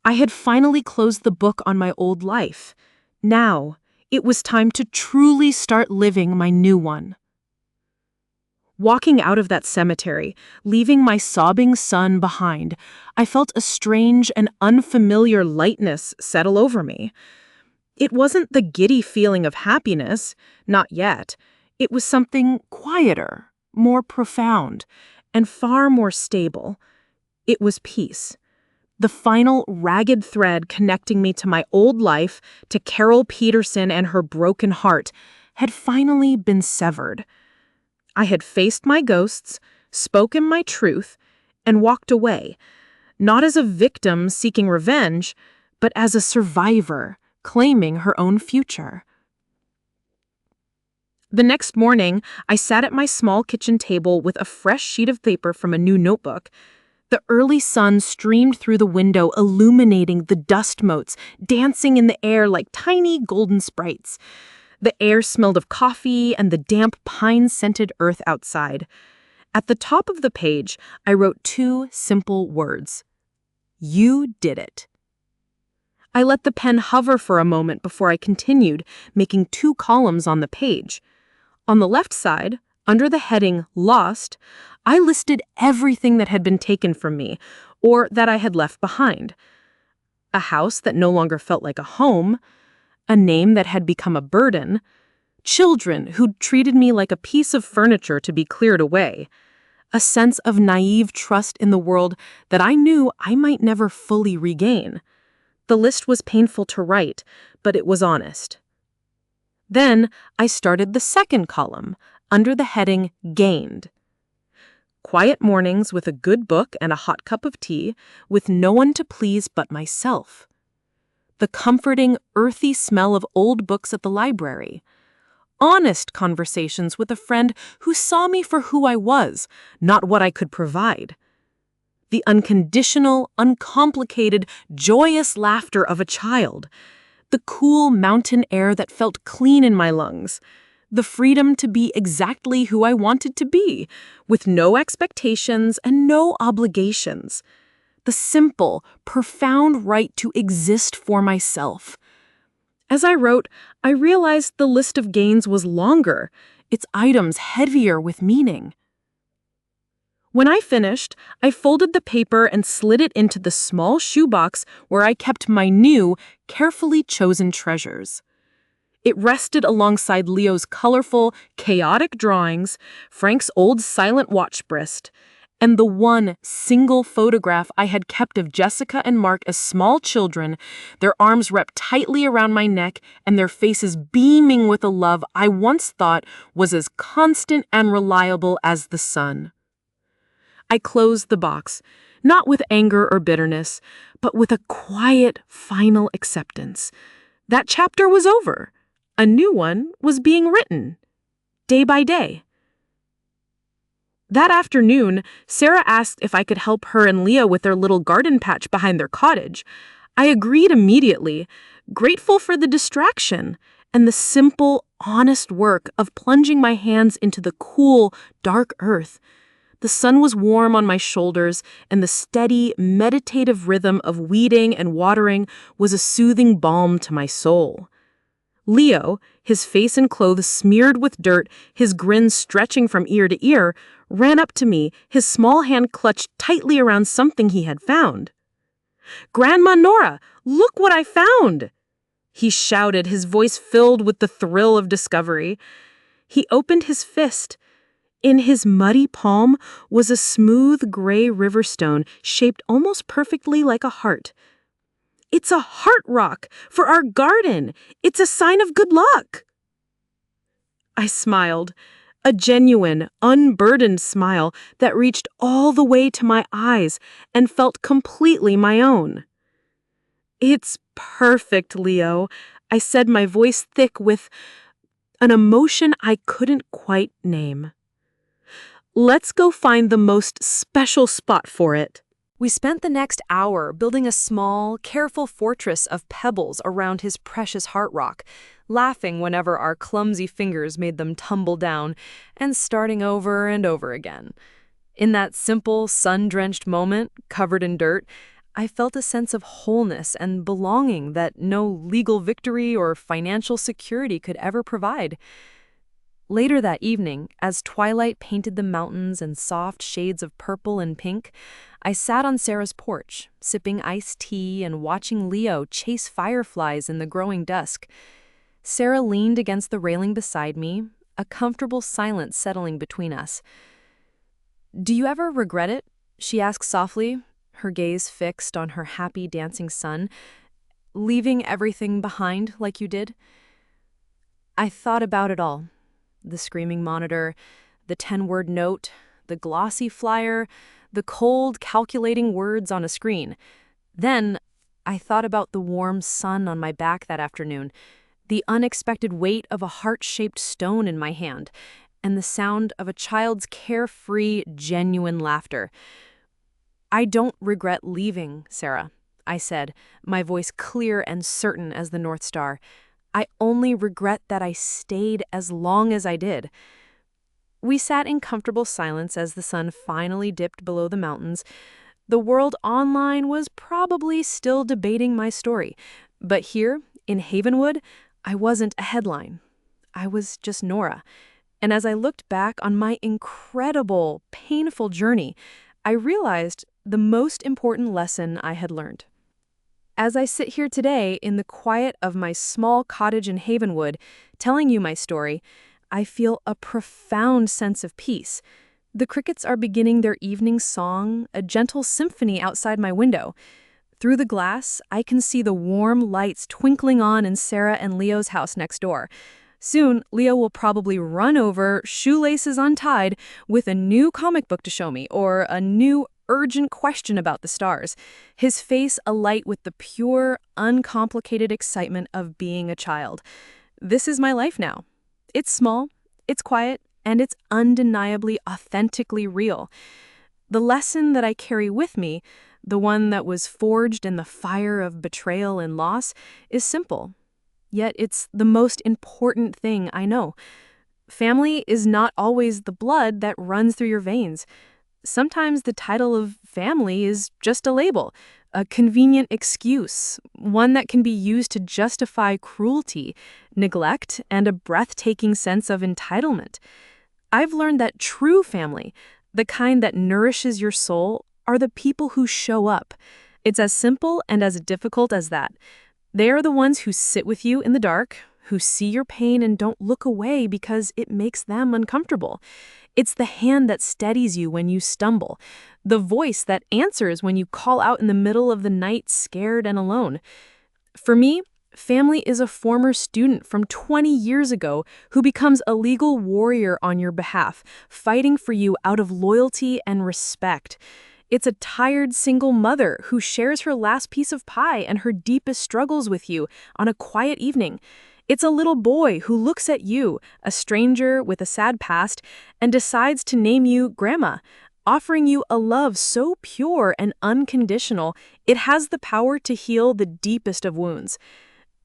I had finally closed the book on my old life. Now, it was time to truly start living my new one. Walking out of that cemetery, leaving my sobbing son behind, I felt a strange and unfamiliar lightness settle over me. It wasn't the giddy feeling of happiness, not yet. It was something quieter, more profound, and far more stable. It was peace. The final ragged thread connecting me to my old life, to Carol Peterson and her broken heart, had finally been severed. I had faced my ghosts, spoken my truth, and walked away, not as a victim seeking revenge, but as a survivor claiming her own future. The next morning, I sat at my small kitchen table with a fresh sheet of paper from a new notebook. The early sun streamed through the window, illuminating the dust motes, dancing in the air like tiny golden sprites. The air smelled of coffee and the damp pine-scented earth outside. At the top of the page, I wrote 2 simple words. You did it. I let the pen hover for a moment before I continued, making 2 columns on the page. On the left side, under the heading Lost, I listed everything that had been taken from me, or that I had left behind. A house that no longer felt like a home, a name that had become a burden, children who'd treated me like a piece of furniture to be cleared away, a sense of naive trust in the world that I knew I might never fully regain. The list was painful to write, but it was honest. Then I started the second column, under the heading Gained. Quiet mornings with a good book and a hot cup of tea, with no one to please but myself. The comforting, earthy smell of old books at the library. Honest conversations with a friend who saw me for who I was, not what I could provide. The unconditional, uncomplicated, joyous laughter of a child. The cool mountain air that felt clean in my lungs. The freedom to be exactly who I wanted to be, with no expectations and no obligations. The simple, profound right to exist for myself. As I wrote, I realized the list of gains was longer, its items heavier with meaning. When I finished, I folded the paper and slid it into the small shoebox where I kept my new, carefully chosen treasures. It rested alongside Leo's colorful, chaotic drawings, Frank's old silent watch wrist, and the one single photograph I had kept of Jessica and Mark as small children, their arms wrapped tightly around my neck and their faces beaming with a love I once thought was as constant and reliable as the sun. I closed the box, not with anger or bitterness, but with a quiet, final acceptance. That chapter was over. A new one was being written, day by day. That afternoon, Sarah asked if I could help her and Leo with their little garden patch behind their cottage. I agreed immediately, grateful for the distraction and the simple, honest work of plunging my hands into the cool, dark earth. The sun was warm on my shoulders, and the steady, meditative rhythm of weeding and watering was a soothing balm to my soul. Leo, his face and clothes smeared with dirt, his grin stretching from ear to ear, ran up to me, his small hand clutched tightly around something he had found. "Grandma Nora, look what I found!" he shouted, his voice filled with the thrill of discovery. He opened his fist. In his muddy palm was a smooth gray riverstone shaped almost perfectly like a heart. "It's a heart rock for our garden. It's a sign of good luck." I smiled, a genuine, unburdened smile that reached all the way to my eyes and felt completely my own. "It's perfect, Leo," I said, my voice thick with an emotion I couldn't quite name. "Let's go find the most special spot for it."
We spent the next hour building a small, careful fortress of pebbles around his precious heart rock, laughing whenever our clumsy fingers made them tumble down, and starting over and over again. In that simple, sun-drenched moment, covered in dirt, I felt a sense of wholeness and belonging that no legal victory or financial security could ever provide. Later that evening, as twilight painted the mountains in soft shades of purple and pink, I sat on Sarah's porch, sipping iced tea and watching Leo chase fireflies in the growing dusk. Sarah leaned against the railing beside me, a comfortable silence settling between us. "Do you ever regret it?" she asked softly, her gaze fixed on her happy dancing son. "Leaving everything behind like you did?" I thought about it all. The screaming monitor, the 10-word note, the glossy flyer, the cold, calculating words on a screen. Then I thought about the warm sun on my back that afternoon, the unexpected weight of a heart-shaped stone in my hand, and the sound of a child's carefree, genuine laughter. "I don't regret leaving, Sarah," I said, my voice clear and certain as the North Star. "I only regret that I stayed as long as I did." We sat in comfortable silence as the sun finally dipped below the mountains. The world online was probably still debating my story, But here, in Havenwood, I wasn't a headline. I was just Nora. And as I looked back on my incredible, painful journey, I realized the most important lesson I had learned. As I sit here today in the quiet of my small cottage in Havenwood, telling you my story, I feel a profound sense of peace. The crickets are beginning their evening song, a gentle symphony outside my window. Through the glass, I can see the warm lights twinkling on in Sarah and Leo's house next door. Soon, Leo will probably run over, shoelaces untied, with a new comic book to show me, or a new urgent question about the stars, his face alight with the pure, uncomplicated excitement of being a child. This is my life now. It's small, it's quiet, and it's undeniably, authentically real. The lesson that I carry with me, the one that was forged in the fire of betrayal and loss, is simple. Yet it's the most important thing I know. Family is not always the blood that runs through your veins. Sometimes the title of family is just a label, a convenient excuse, one that can be used to justify cruelty, neglect, and a breathtaking sense of entitlement. I've learned that true family, the kind that nourishes your soul, are the people who show up. It's as simple and as difficult as that. They are the ones who sit with you in the dark, who see your pain and don't look away because it makes them uncomfortable. It's the hand that steadies you when you stumble, the voice that answers when you call out in the middle of the night scared and alone. For me, family is a former student from 20 years ago who becomes a legal warrior on your behalf, fighting for you out of loyalty and respect. It's a tired single mother who shares her last piece of pie and her deepest struggles with you on a quiet evening. It's a little boy who looks at you, a stranger with a sad past, and decides to name you Grandma, offering you a love so pure and unconditional, it has the power to heal the deepest of wounds.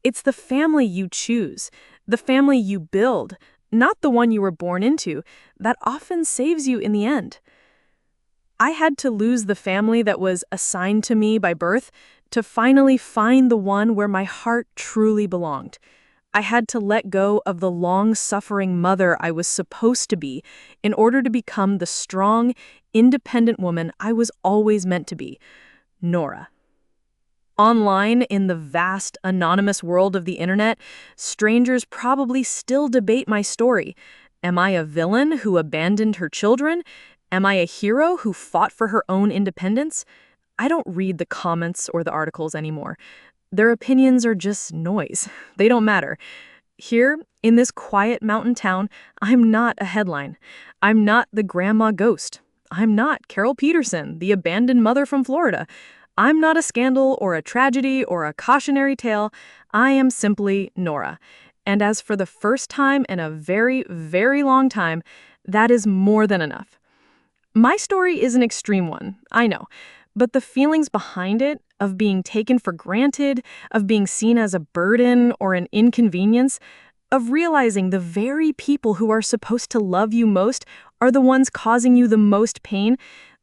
It's the family you choose, the family you build, not the one you were born into, that often saves you in the end. I had to lose the family that was assigned to me by birth to finally find the one where my heart truly belonged. I had to let go of the long-suffering mother I was supposed to be in order to become the strong, independent woman I was always meant to be, Nora. Online, in the vast, anonymous world of the internet, strangers probably still debate my story. Am I a villain who abandoned her children? Am I a hero who fought for her own independence? I don't read the comments or the articles anymore. Their opinions are just noise. They don't matter. Here, in this quiet mountain town, I'm not a headline. I'm not the grandma ghost. I'm not Carol Peterson, the abandoned mother from Florida. I'm not a scandal or a tragedy or a cautionary tale. I am simply Nora. And as for the first time in a very, very long time, that is more than enough. My story is an extreme one, I know, but the feelings behind it, of being taken for granted, of being seen as a burden or an inconvenience, of realizing the very people who are supposed to love you most are the ones causing you the most pain,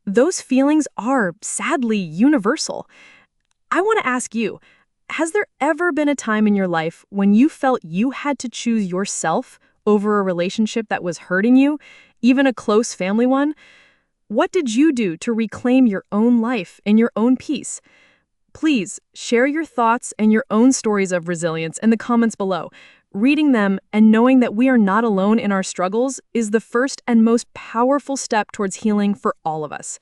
those feelings are, sadly, universal. I want to ask you, has there ever been a time in your life when you felt you had to choose yourself over a relationship that was hurting you, even a close family one? What did you do to reclaim your own life and your own peace? Please share your thoughts and your own stories of resilience in the comments below. Reading them and knowing that we are not alone in our struggles is the first and most powerful step towards healing for all of us.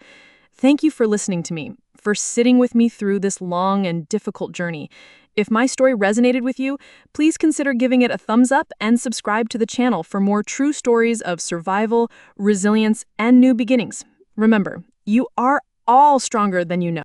Thank you for listening to me, for sitting with me through this long and difficult journey. If my story resonated with you, please consider giving it a thumbs up and subscribe to the channel for more true stories of survival, resilience, and new beginnings. Remember, you are all stronger than you know.